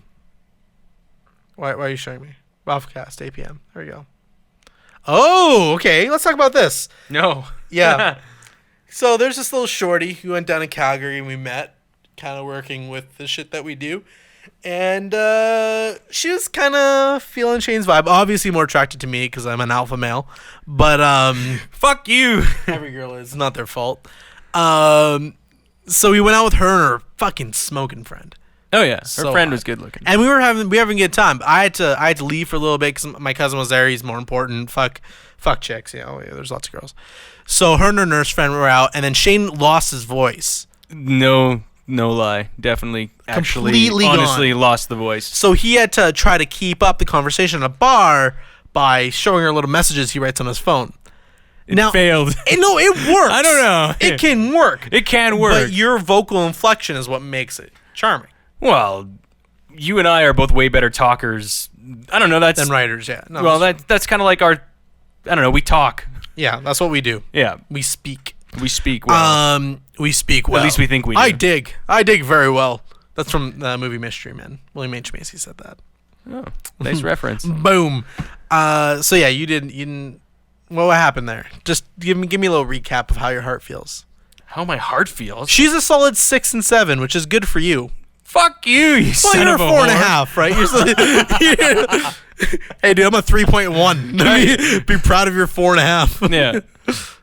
A: Why are you showing me? ROFLcast, 8 p.m. There we go. Oh, okay. Let's talk about this.
B: No.
A: Yeah. So there's this little shorty who went down in Calgary and we met, kind of working with the shit that we do. And she was kind of feeling Shane's vibe. Obviously more attracted to me because I'm an alpha male. But
B: Fuck you.
A: every girl is. It's not their fault. So we went out with her and her fucking smoking friend.
B: Oh yeah, her
A: So
B: friend
A: hot.
B: was good looking.
A: And we were having a good time. I had to leave for a little bit because my cousin was there. He's more important. Fuck chicks. You know, there's lots of girls. So her and her nurse friend were out, and then Shane lost his voice.
B: No lie. Definitely, actually,
A: Completely
B: honestly lost the voice.
A: So he had to try to keep up the conversation at a bar by showing her little messages he writes on his phone.
B: It failed.
A: No, it works.
B: I don't know.
A: It can work.
B: It can work.
A: But your vocal inflection is what makes it charming.
B: Well, you and I are both way better talkers. I don't know. That's
A: Than writers, yeah. No,
B: well, that's kind of like our. I don't know. We talk.
A: yeah, that's what we do.
B: Yeah,
A: We speak.
B: we speak well.
A: We speak well.
B: At least we think we do.
A: I dig very well. That's from the movie Mystery Men. William H. Macy said that.
B: Oh, nice reference.
A: Boom. So yeah, you didn't. What happened there? Just give me a little recap of how your heart feels.
B: How my heart feels.
A: She's a solid 6 and 7, which is good for you.
B: Fuck you, you
A: Well,
B: son
A: you're
B: of
A: a
B: a
A: 4.5, right? Hey, dude, I'm a 3.1. Be proud of your 4.5.
B: Yeah.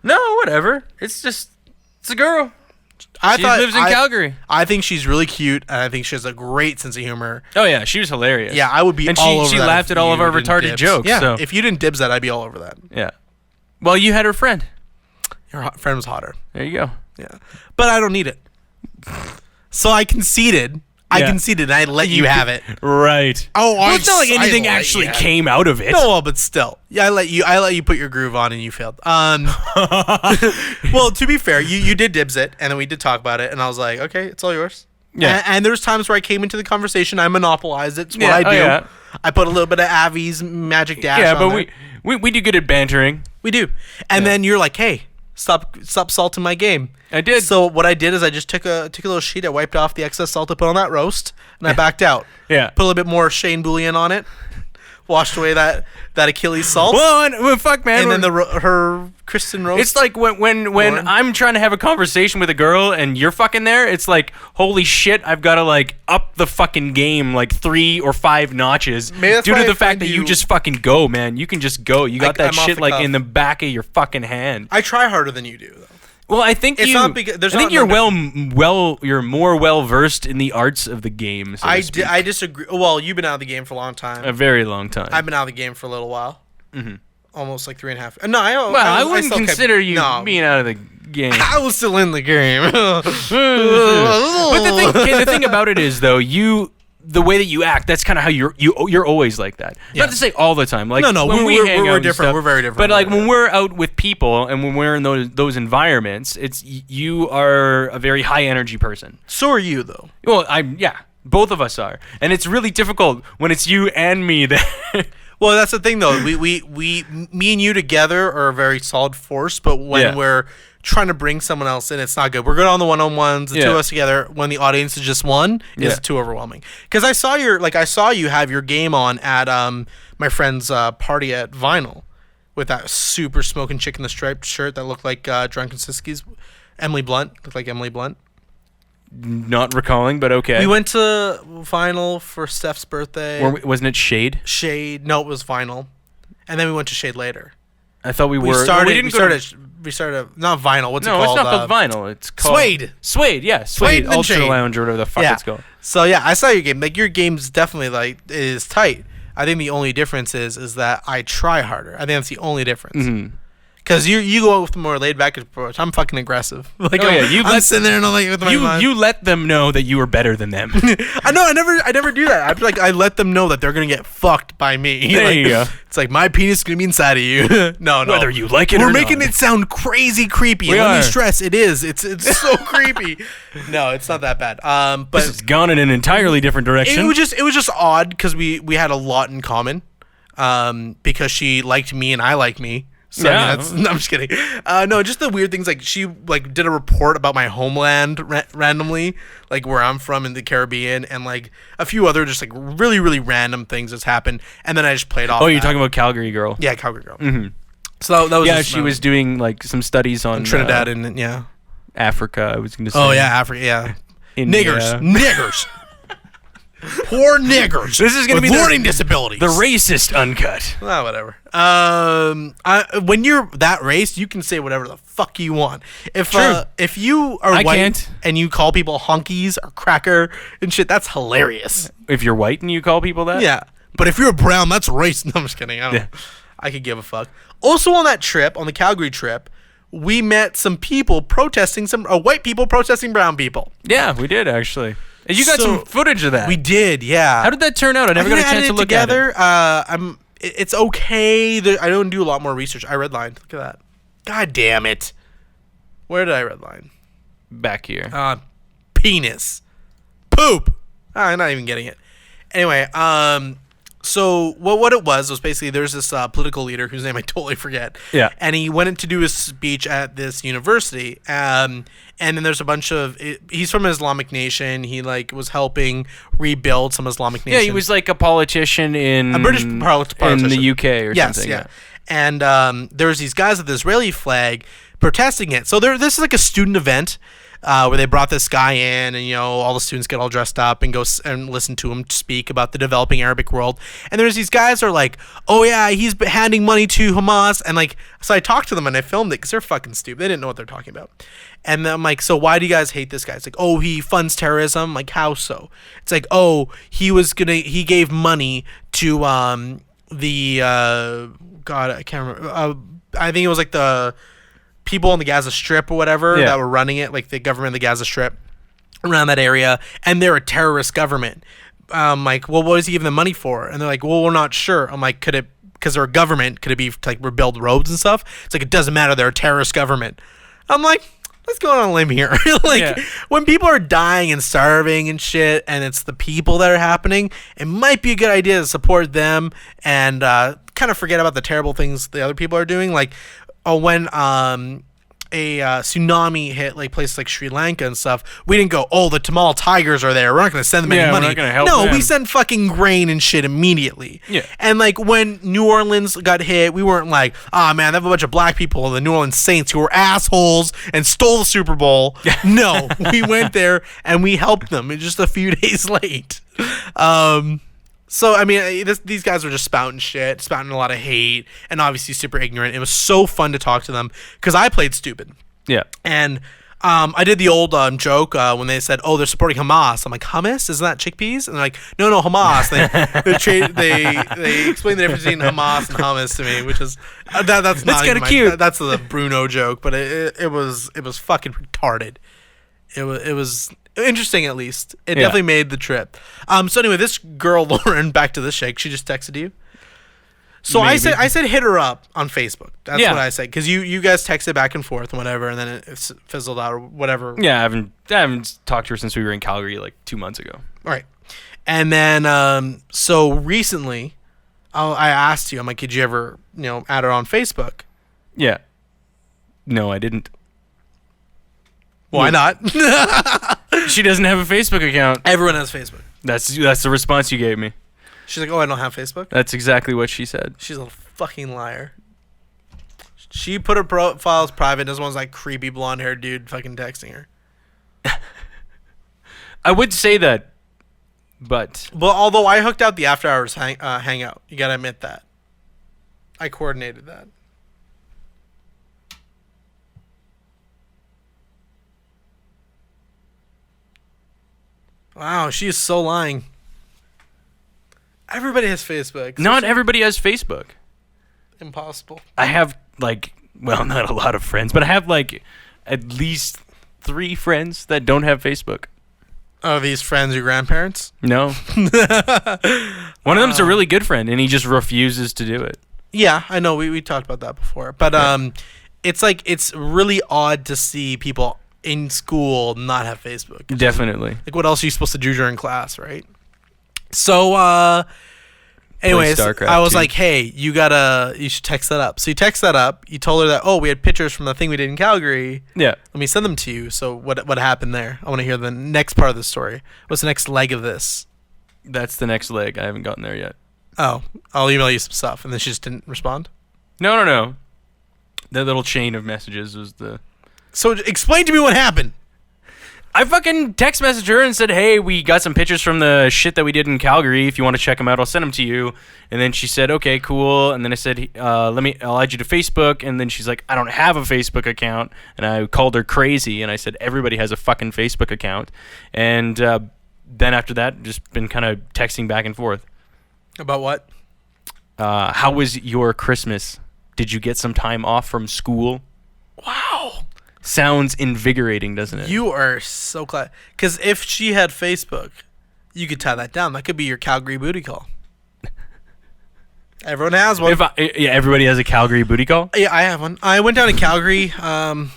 B: No, whatever. It's a girl. She lives in Calgary.
A: I think she's really cute, and I think she has a great sense of humor.
B: Oh yeah, she was hilarious.
A: Yeah, I would be
B: and
A: all over
B: she
A: that.
B: laughed
A: if
B: at all of
A: you
B: our
A: didn't
B: retarded
A: dibs.
B: jokes.
A: Yeah,
B: so.
A: if you didn't dibs that, I'd be all over that.
B: Yeah. Well, you had her friend.
A: Your friend was hotter.
B: There you go.
A: Yeah, but I don't need it. So I conceded.
B: Yeah.
A: And I let you have it.
B: Right.
A: Oh,
B: Well, it's not like anything actually came out of it.
A: No, well, but still, yeah, I let you put your groove on, and you failed. Well, to be fair, you did dibs it, and then we did talk about it, and I was like, okay, it's all yours.
B: Yeah.
A: And there's times where I came into the conversation, I monopolized it. It's what
B: Yeah,
A: I do.
B: yeah.
A: I put a little bit of Avi's magic dash.
B: Yeah,
A: on
B: but
A: there.
B: we do good at bantering.
A: We do. And then you're like, hey, stop salting my game.
B: I did.
A: So what I did is I just took a little sheet, I wiped off the excess salt I put on that roast, and I backed out.
B: Yeah.
A: Put a little bit more Shane Bouillon on it, washed away that Achilles salt,
B: Well, fuck, man.
A: and then her Kristen roast.
B: It's like when
A: Lauren?
B: I'm trying to have a conversation with a girl and you're fucking there. It's like, holy shit, I've got to like up the fucking game like 3 or 5 notches
A: Maybe that's
B: due
A: why
B: to
A: I
B: the fact
A: find
B: that you
A: you-
B: just fucking go, man. You can just go. You got that
A: I'm off
B: shit
A: the
B: like
A: cuff.
B: in the back of your fucking hand.
A: I try harder than you do, though.
B: Well, I think
A: It's
B: you.
A: not because- there's
B: I think
A: not
B: you're you're more well versed in the arts of the game. So to speak.
A: I disagree. Well, you've been out of the game for a long time.
B: A very long time.
A: I've been out of the game for a little while. Mm-hmm. Almost like 3.5. No, I
B: wouldn't
A: still kept-
B: consider you
A: no.
B: being out of the game.
A: I was still in the game.
B: But the thing about it is, though, the way that you act, that's kind of how you're always like that.
A: Yeah.
B: Not to say all the time. Like
A: No,
B: when
A: we're
B: hang out and
A: different.
B: stuff.
A: We're very different.
B: But like when we're out with people and when we're in those environments, it's you are a very high energy person.
A: So are you, though.
B: Well, both of us are, and it's really difficult when it's you and me that.
A: Well, that's the thing, though. Me and you together are a very solid force, but when we're trying to bring someone else in, it's not good. We're good on the one-on-ones. The two of us together, when the audience is just one, it's too overwhelming. Because I saw you have your game on at my friend's party at Vinyl with that super smoking chick in the striped shirt that looked like Drunken Siski's. Emily Blunt. Looked like Emily Blunt.
B: Not recalling, but okay.
A: We went to Vinyl for Steph's birthday.
B: Wasn't it Shade?
A: Shade. No, it was Vinyl. And then we went to Shade later.
B: I thought we were.
A: We started not Vinyl. What's it called?
B: No, it's not called Vinyl. It's called
A: Suede.
B: Suede, yeah.
A: Suede and
B: Ultra
A: Shade.
B: Lounge or whatever the fuck it's called.
A: So yeah, I saw your game. Like your game's definitely like is tight. I think the only difference is that I try harder. I think that's the only difference. Because you go with the more laid back approach. I'm fucking aggressive. Like, I'm sitting there and I'm like, with my mind.
B: You let them know that you are better than them.
A: I know. I never do that. I let them know that they're gonna get fucked by me.
B: There you go.
A: It's like my penis is gonna be inside of you. No.
B: Whether you like it or not.
A: We're making it sound crazy creepy. Let me stress, it is. It's so creepy. No, it's not that bad. But
B: this has gone in an entirely different direction.
A: It was just odd because we had a lot in common. Because she liked me and I like me. So
B: yeah.
A: No, I'm just kidding. No, just the weird things. Like she did a report about my homeland randomly, like where I'm from in the Caribbean, and like a few other just like really really random things that's happened. And then I just played off.
B: Oh, you're talking about Calgary Girl?
A: Yeah, Calgary Girl.
B: Mm-hmm.
A: So that was
B: yeah. She was doing like some studies on
A: Trinidad and
B: Africa. I was going to say.
A: Oh yeah, Africa. Yeah,
B: India.
A: niggers. Poor niggers.
B: This is going to be
A: learning disabilities.
B: The racist Uncut.
A: Whatever. When you're that race, you can say whatever the fuck you want. If you are white and you call people honkies or cracker and shit, that's hilarious.
B: If you're white and you call people that?
A: Yeah. But if you're brown, that's racist. No, I'm just kidding. I could give a fuck. Also on that trip, on the Calgary trip, we met some people protesting, white people protesting brown people.
B: Yeah, we did actually. And you got some footage of that.
A: We did, yeah.
B: How did that turn out? I never got a chance to look at it.
A: It's okay. I don't do a lot more research. I redlined. Look at that. God damn it. Where did I redline?
B: Back here.
A: Penis. Poop. I'm not even getting it. Anyway, so what it was basically there's this political leader whose name I totally forget.
B: Yeah.
A: And he went in to do his speech at this university. And then there's a bunch of he's from an Islamic nation. He was helping rebuild some Islamic nation.
B: Yeah, he was like a politician in
A: a British politician
B: in the UK or something.
A: Yeah. And there was these guys with the Israeli flag protesting it. So this is like a student event. Where they brought this guy in, and all the students get all dressed up and go and listen to him speak about the developing Arabic world. And there's these guys who are like, "Oh yeah, he's handing money to Hamas," and so I talked to them and I filmed it because they're fucking stupid. They didn't know what they're talking about. And then I'm like, "So why do you guys hate this guy?" It's like, "Oh, he funds terrorism." I'm like, how so? It's like, "Oh, he gave money to God, I can't remember. I think it was like the people on the Gaza Strip or whatever that were running it, like the government of the Gaza Strip around that area, and they're a terrorist government." I'm like, "Well, what is he giving them money for?" And they're like, "Well, we're not sure." I'm like, "Could it, because they're a government, could it be to rebuild roads and stuff?" It's like, "It doesn't matter, they're a terrorist government." I'm like, let's go on a limb here. When people are dying and starving and shit, and it's the people that are happening, it might be a good idea to support them and kind of forget about the terrible things the other people are doing. When a tsunami hit places like Sri Lanka and stuff, we didn't go, "Oh, the Tamil Tigers are there. We're not going to send them any money."
B: We're not going to help them.
A: We sent fucking grain and shit immediately.
B: Yeah.
A: And when New Orleans got hit, we weren't like, "Oh man, they have a bunch of black people, the New Orleans Saints, who were assholes and stole the Super Bowl." No, we went there and we helped them. It's just a few days late. So, I mean, these guys were just spouting a lot of hate, and obviously super ignorant. It was so fun to talk to them because I played stupid.
B: Yeah.
A: And I did the old joke when they said, "Oh, they're supporting Hamas." I'm like, "Hummus? Isn't that chickpeas?" And they're like, "No, Hamas." They explained the difference between Hamas and hummus to me, which is that's
B: kind of cute.
A: That's the Bruno joke, but it was fucking retarded. It was interesting, at least. It definitely made the trip. So anyway, this girl Lauren, back to the shake. She just texted you. So maybe. I said hit her up on Facebook. That's what I said, because you guys texted back and forth and whatever, and then it fizzled out or whatever.
B: Yeah, I haven't talked to her since we were in Calgary 2 months ago.
A: All right, and then so recently, I asked you. I'm like, "Did you ever add her on Facebook?"
B: Yeah. No, I didn't.
A: Why not?
B: She doesn't have a Facebook account.
A: Everyone has Facebook.
B: That's the response you gave me.
A: She's like, "Oh, I don't have Facebook?"
B: That's exactly what she said.
A: She's a fucking liar. She put her profiles private. Doesn't want creepy blonde haired dude fucking texting her.
B: I would say that, but
A: although I hooked out the after hours hangout, you gotta admit that. I coordinated that. Wow, she is so lying. Everybody has Facebook.
B: Not everybody has Facebook.
A: Impossible.
B: I have Well, not a lot of friends, but I have like at least 3 friends that don't have Facebook.
A: Oh, these friends your grandparents?
B: No. One of them's a really good friend, and he just refuses to do it.
A: Yeah, I know. We talked about that before. But it's like it's really odd to see people in school not have Facebook.
B: Definitely.
A: Like, what else are you supposed to do during class, right? So, anyways,
B: StarCraft
A: I was
B: 2.
A: like, hey, you should text that up. So you text that up. You told her that, oh, we had pictures from the thing we did in Calgary.
B: Yeah.
A: Let me send them to you. So what happened there? I want to hear the next part of the story. What's the next leg of this?
B: That's the next leg. I haven't gotten there yet.
A: Oh, I'll email you some stuff. And then she just didn't respond?
B: No. That little chain of messages was the...
A: So explain to me what happened.
B: I fucking text messaged her and said, hey, we got some pictures from the shit that we did in Calgary. If you want to check them out, I'll send them to you. And then she said, okay, cool. And then I said, I'll add you to Facebook. And then she's like, I don't have a Facebook account. And I called her crazy. And I said, everybody has a fucking Facebook account. And then after that, just been kind of texting back and forth.
A: About what?
B: How was your Christmas? Did you get some time off from school?
A: Wow.
B: Sounds invigorating, doesn't it?
A: You are so glad. Because if she had Facebook, you could tie that down. That could be your Calgary booty call. Everyone has one.
B: Everybody has a Calgary booty call?
A: Yeah, I have one. I went down to Calgary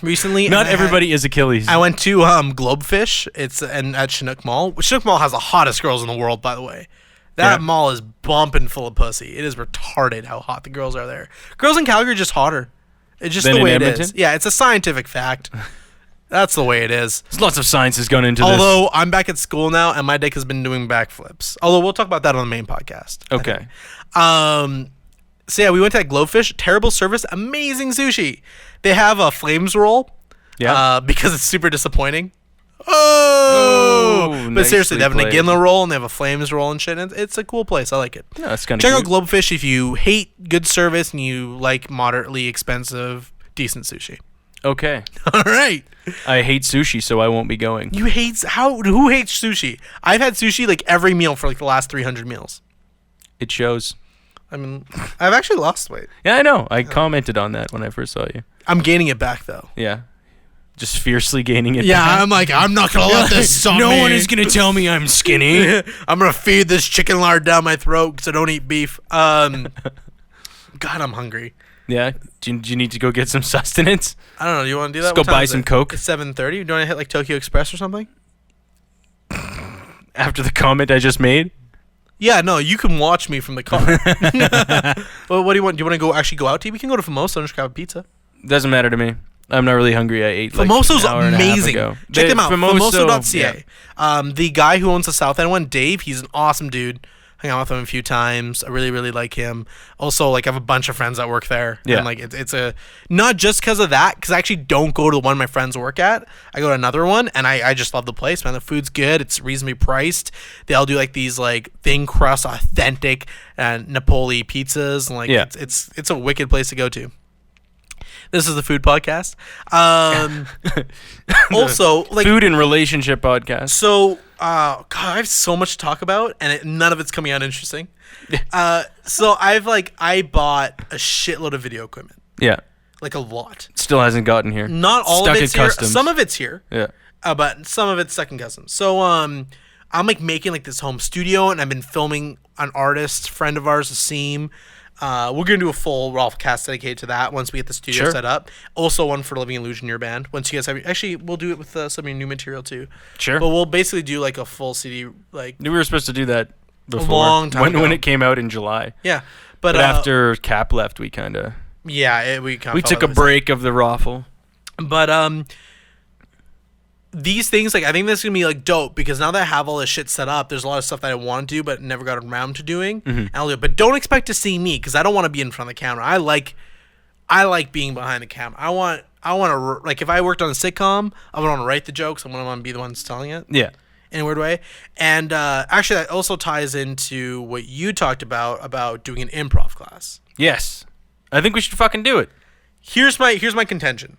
A: recently.
B: Not everybody is Achilles.
A: I went to Globefish. It's at Chinook Mall. Chinook Mall has the hottest girls in the world, by the way. That mall is bumping full of pussy. It is retarded how hot the girls are there. Girls in Calgary are just hotter. It's just the way it is. Yeah, it's a scientific fact. That's the way it is.
B: There's lots of science has gone into this.
A: Although I'm back at school now, and my dick has been doing backflips. Although we'll talk about that on the main podcast.
B: Okay.
A: So yeah, we went to that Glowfish. Terrible service. Amazing sushi. They have a flames roll.
B: Yeah.
A: Because it's super disappointing. Oh, but seriously, they have an Aginla roll and they have a flames roll and shit. And it's a cool place. I like it.
B: No, that's kind of
A: Check out Globefish if you hate good service and you like moderately expensive, decent sushi.
B: Okay.
A: All right.
B: I hate sushi, so I won't be going.
A: You hate who hates sushi? I've had sushi like every meal for like the last 300 meals.
B: It shows.
A: I mean, I've actually lost weight.
B: Yeah, I know. I commented on that when I first saw you.
A: I'm gaining it back though.
B: Yeah. Just fiercely gaining it.
A: Yeah,
B: back.
A: I'm like, I'm not gonna let this on
B: No
A: me.
B: one is gonna tell me I'm skinny.
A: I'm gonna feed this chicken lard down my throat because I don't eat beef. God, I'm hungry.
B: Yeah. Do you need to go get some sustenance?
A: I don't know. Do you want to do that?
B: Let's go buy some Coke.
A: It's 7:30. Do you want to hit like Tokyo Express or something?
B: After the comment I just made?
A: Yeah, no, you can watch me from the car. Well, what do you want? Do you want to actually go out to eat? We can go to Famoso and just grab a pizza.
B: Doesn't matter to me. I'm not really hungry. I ate like
A: Famoso's
B: an hour and a half
A: amazing.
B: ago.
A: Check them out. Famoso.ca.
B: Yeah.
A: The guy who owns the South End one, Dave, he's an awesome dude. Hung out with him a few times. I really, really like him. Also, like, I have a bunch of friends that work there.
B: Yeah.
A: And, like, it's a... Not just because of that, because I actually don't go to the one my friends work at. I go to another one, and I just love the place, man. The food's good. It's reasonably priced. They all do, like, these, like, thin crust, authentic Napoli pizzas. And, like, it's a wicked place to go to. This is the food podcast. Also, like...
B: Food and relationship podcast.
A: So, God, I have so much to talk about, and none of it's coming out interesting. So I bought a shitload of video equipment.
B: Yeah.
A: Like a lot.
B: Still hasn't gotten here.
A: Not all
B: Stuck
A: of it's
B: at
A: here.
B: customs.
A: Some of it's here.
B: Yeah.
A: But some of it's second customs. So, I'm like making like this home studio, and I've been filming an artist friend of ours, Asim. We're gonna do a full ROFLcast dedicated to that once we get the studio set up. Also, one for Living Illusion, your band. Once you guys have, actually, we'll do it with some of your new material too.
B: Sure.
A: But we'll basically do like a full CD. Like
B: We were supposed to do that before.
A: A long time ago.
B: When it came out in July.
A: Yeah,
B: But after Cap left, we kind of
A: we
B: took a break of the ROFL.
A: But these things, like, I think this is gonna be like dope because now that I have all this shit set up, there's a lot of stuff that I want to do but never got around to doing. And I'll do it. But don't expect to see me because I don't want to be in front of the camera. I like being behind the camera. I want to, like, if I worked on a sitcom, I would want to write the jokes. I want to be the one telling it.
B: Yeah.
A: In a weird way. And actually, that also ties into what you talked about doing an improv class.
B: Yes. I think we should fucking do it.
A: Here's my contention.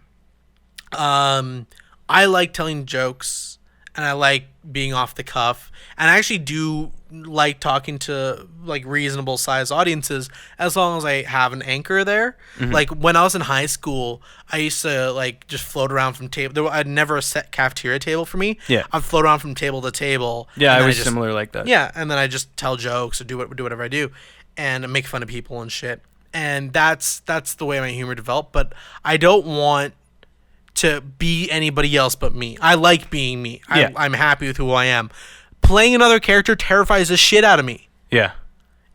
A: I like telling jokes, and I like being off the cuff, and I actually do like talking to like reasonable sized audiences as long as I have an anchor there. Like when I was in high school, I used to like just float around from table. I'd never a set cafeteria table for me.
B: Yeah.
A: I'd float around from table to table.
B: Yeah,
A: and
B: I
A: then
B: was
A: just,
B: similar like that.
A: Yeah, and then I just tell jokes or do whatever I do, and make fun of people and shit. And that's the way my humor developed. But I don't want to be anybody else but me. I like being me.
B: Yeah.
A: I'm happy with who I am. Playing another character terrifies the shit out of me.
B: Yeah.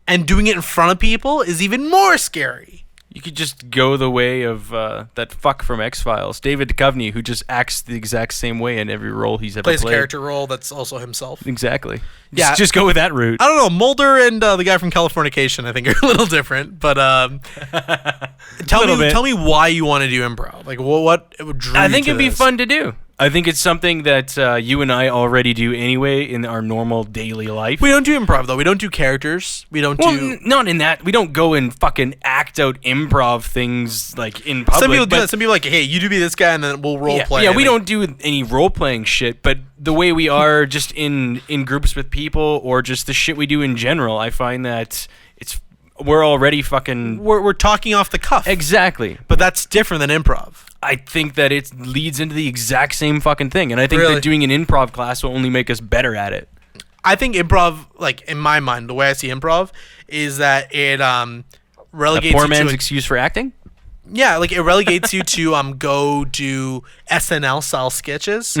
A: And doing it in front of people is even more scary.
B: You could just go the way of that fuck from X-Files, David Duchovny, who just acts the exact same way in every role he's ever
A: Plays
B: played.
A: a character role that's also himself.
B: Exactly.
A: Yeah.
B: Just go with that route.
A: I don't know. Mulder and the guy from Californication, I think, are a little different. But tell me why you want to do improv. Like, what drew
B: I
A: you
B: think
A: to
B: it'd be
A: this?
B: fun to do. I think it's something that you and I already do anyway in our normal daily life.
A: We don't do improv, though. We don't do characters. We don't do...
B: not in that. We don't go and fucking act out improv things like in public.
A: Some people do that. Some people are like, hey, you do be this guy, and then we'll role play.
B: Yeah, we don't do any role playing shit, but the way we are just in groups with people or just the shit we do in general, I find that we're already fucking...
A: We're talking off the cuff.
B: Exactly.
A: But that's different than improv.
B: I think that it leads into the exact same fucking thing, and I think
A: Really?
B: that doing an improv class will only make us better at it.
A: I think improv, like, in my mind, the way I see improv is that it relegates
B: A poor
A: you
B: man's
A: to...
B: excuse for acting?
A: Yeah, like, it relegates you to go do SNL-style sketches.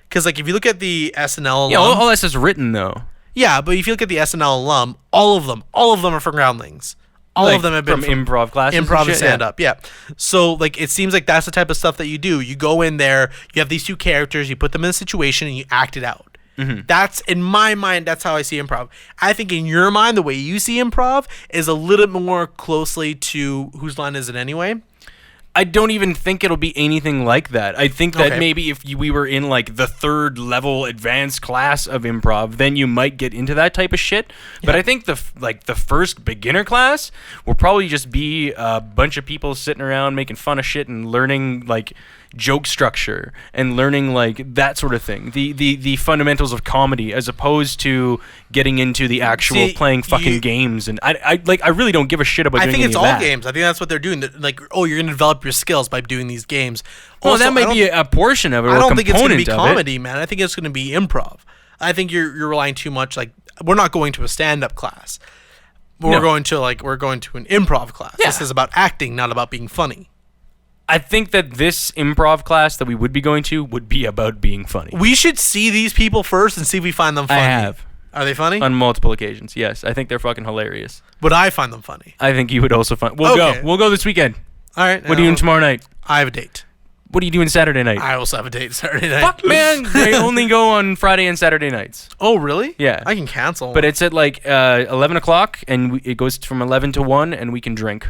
A: Because, like, if you look at the SNL alum...
B: Yeah, all this is written, though.
A: Yeah, but if you look at the SNL alum, all of them are from Groundlings. All of them have been
B: from improv classes.
A: improv and stand-up, yeah. So, like, it seems like that's the type of stuff that you do. You go in there, you have these two characters, you put them in a situation, and you act it out. That's, in my mind, that's how I see improv. I think in your mind, the way you see improv is a little bit more closely to Whose Line Is It Anyway?
B: I don't even think it'll be anything like that. I think that
A: Okay.
B: maybe if we were in like the third level advanced class of improv, then you might get into that type of shit. But I think the first beginner class will probably just be a bunch of people sitting around making fun of shit and learning like joke structure and learning like that sort of thing. The fundamentals of comedy as opposed to getting into the actual playing fucking games. And I really don't give a shit about doing
A: I think
B: any
A: it's
B: of
A: all
B: that.
A: games. I think that's what they're doing. Like, oh, you're going to develop your skills by doing these games.
B: Well,
A: Also,
B: that might be a portion of it.
A: I
B: or
A: don't think it's going to be
B: component of it.
A: comedy, man. I think it's going to be improv. I think you're relying too much. Like, we're not going to a stand-up class. But
B: No.
A: we're going to an improv class.
B: Yeah.
A: This is about acting, not about being funny.
B: I think that this improv class that we would be going to would be about being funny.
A: We should see these people first and see if we find them funny.
B: I have.
A: Are they funny?
B: On multiple occasions, yes. I think they're fucking hilarious.
A: Would I find them funny?
B: I think you would also find... We'll
A: Okay.
B: go. We'll go this weekend.
A: All right.
B: What are you doing tomorrow night?
A: I have a date.
B: What are you doing Saturday night?
A: I also have a date Saturday night.
B: Fuck, man. They only go on Friday and Saturday nights.
A: Oh, really?
B: Yeah.
A: I can cancel.
B: But it's at like 11 o'clock, and it goes from 11 to 1, and we can drink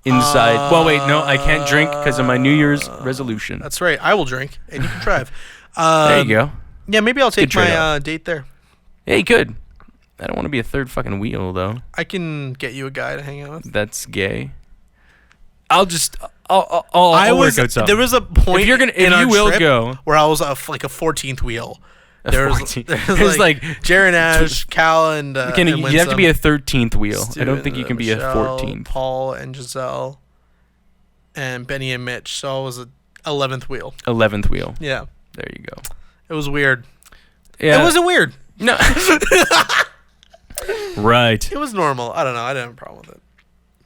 B: inside. Well, wait, no, I can't drink because of my New Year's resolution.
A: That's right. I will drink, and you can drive.
B: There you go.
A: Yeah, maybe I'll take
B: Good
A: my
B: trade-off.
A: date there.
B: Hey, good. I don't want to be a third fucking wheel, though.
A: I can get you a guy to hang out with.
B: That's gay. I'll work out something.
A: There was a point
B: If you're gonna- if
A: in our
B: you will
A: trip
B: go.
A: where I was like a 14th wheel. There's
B: 14th.
A: there's
B: like
A: Jared Ash, Cal, and
B: Can
A: and
B: you have to be
A: Winsome,
B: a 13th wheel. I
A: Stu
B: don't think you can be a
A: Michelle,
B: 14th.
A: Paul and Giselle, and Benny and Mitch. So I was a 11th wheel.
B: 11th wheel.
A: Yeah,
B: There you go.
A: it was weird.
B: Yeah.
A: It wasn't weird.
B: No. Right.
A: It was normal. I don't know. I didn't have a problem with it.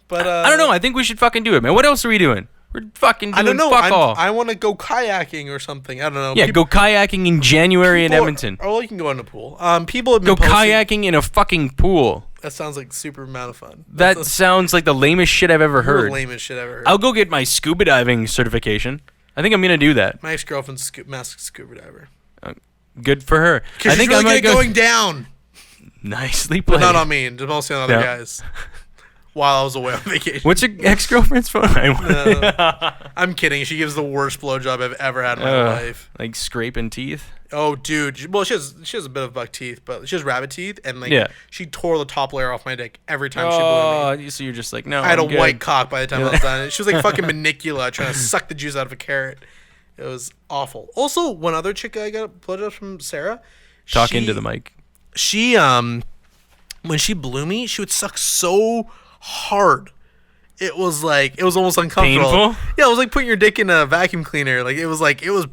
A: But
B: I don't know. I think we should fucking do it, man. What else are we doing? We're fucking doing
A: I don't know.
B: fuck all.
A: I want to go kayaking or something. I don't know.
B: Yeah, go kayaking in January in
A: people are-
B: Edmonton.
A: Oh, you can go in the pool. People have been
B: Go
A: posting.
B: kayaking in a fucking pool.
A: That sounds like super amount of fun.
B: That sounds like the lamest shit I've ever
A: You're the
B: heard.
A: lamest shit I've ever heard.
B: I'll go get my scuba diving certification. I think I'm gonna do that.
A: My ex-girlfriend's master scuba diver.
B: Good for her.
A: Because
B: I
A: she's
B: think
A: really
B: I might
A: good at
B: go.
A: going down.
B: Nicely
A: But
B: played.
A: not on me. Just mostly on other
B: No.
A: guys. While I was away on vacation.
B: What's your ex-girlfriend's phone?
A: I'm kidding. She gives the worst blowjob I've ever had in my life.
B: Like scraping teeth.
A: Oh, dude. Well, she has a bit of buck teeth, but she has rabbit teeth, and like
B: Yeah.
A: she tore the top layer off my dick every time she blew me.
B: So you're just like, no.
A: I had
B: I'm
A: a
B: good.
A: white cock by the time I was done. She was like fucking Manicula trying to suck the juice out of a carrot. It was awful. Also, one other chick I got blowjobs from Sarah.
B: Talk into the mic.
A: She when she blew me, she would suck so hard. It was almost uncomfortable.
B: Painful?
A: Yeah, it was like putting your dick in a vacuum cleaner. Like it was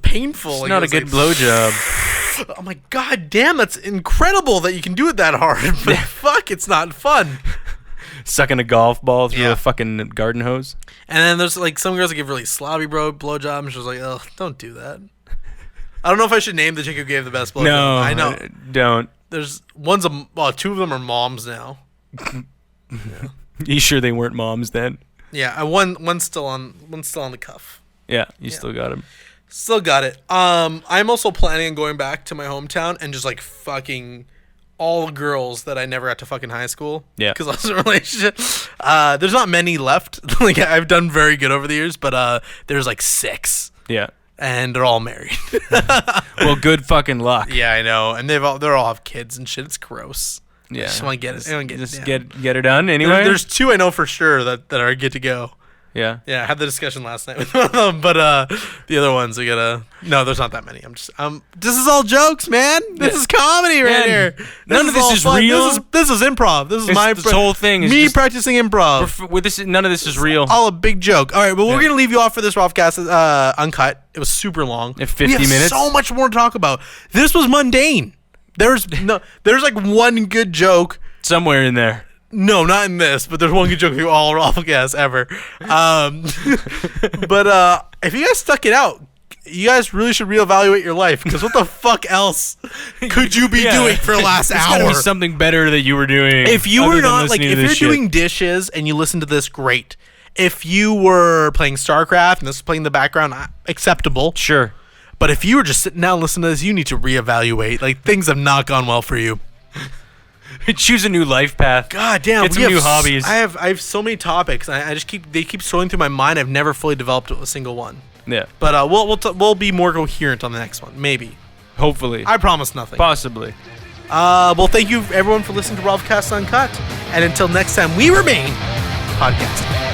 A: painful.
B: It's
A: like,
B: not
A: it
B: a
A: was
B: good blowjob.
A: I'm like, God damn, that's incredible that you can do it that hard. But fuck, it's not fun.
B: Sucking a golf ball through a fucking garden hose.
A: And then there's like some girls that give really slobby blowjob, and she was like, ugh, don't do that. I don't know if I should name the chick who gave the best blowjob.
B: No,
A: I know.
B: Don't.
A: There's two of them are moms now. Yeah.
B: You sure they weren't moms then?
A: Yeah, one's still on the cuff.
B: Yeah, you still got him.
A: Still got it. I'm also planning on going back to my hometown and just like fucking all girls that I never got to fuck in high school.
B: Yeah.
A: Because I was in a relationship. There's not many left. Like I've done very good over the years, but there's like 6.
B: Yeah.
A: And they're all married.
B: Well, good fucking luck.
A: Yeah, I know. And they all have kids and shit. It's gross.
B: Yeah.
A: I just want to get it. I want to
B: get it done anyway.
A: There's 2 I know for sure that are good to go.
B: Yeah.
A: Yeah, I had the discussion last night with one of them, but the other ones we gotta. No, there's not that many. This is all jokes, man. This is comedy right here.
B: None of this is real.
A: This is improv. This
B: whole thing is
A: me
B: just
A: practicing improv.
B: None of this is real.
A: All a big joke. All right, but we're gonna leave you off for this ROFLcast Uncut. It was super long.
B: 50
A: we have
B: minutes.
A: So much more to talk about. This was mundane. There's like one good joke
B: somewhere in there.
A: No, not in this, but there's one good joke through all ROFLcast ever. But if you guys stuck it out, you guys really should reevaluate your life, because what the fuck else could you be doing for the last
B: There's
A: hour?
B: gotta be something better that you were doing.
A: If you
B: other
A: were
B: than
A: not like,
B: listening
A: if
B: to
A: you're
B: this shit.
A: doing dishes and you listen to this, great. If you were playing StarCraft and this was playing in the background, acceptable.
B: Sure.
A: But if you were just sitting down listening to this, you need to reevaluate. Like, things have not gone well for you.
B: Choose a new life path.
A: God damn,
B: get some new hobbies.
A: I have so many topics. They keep swirling through my mind. I've never fully developed a single one.
B: Yeah.
A: But we'll be more coherent on the next one, maybe.
B: Hopefully.
A: I promise nothing.
B: Possibly.
A: Well, thank you everyone for listening to ROFLcast Uncut, and until next time, we remain podcasting.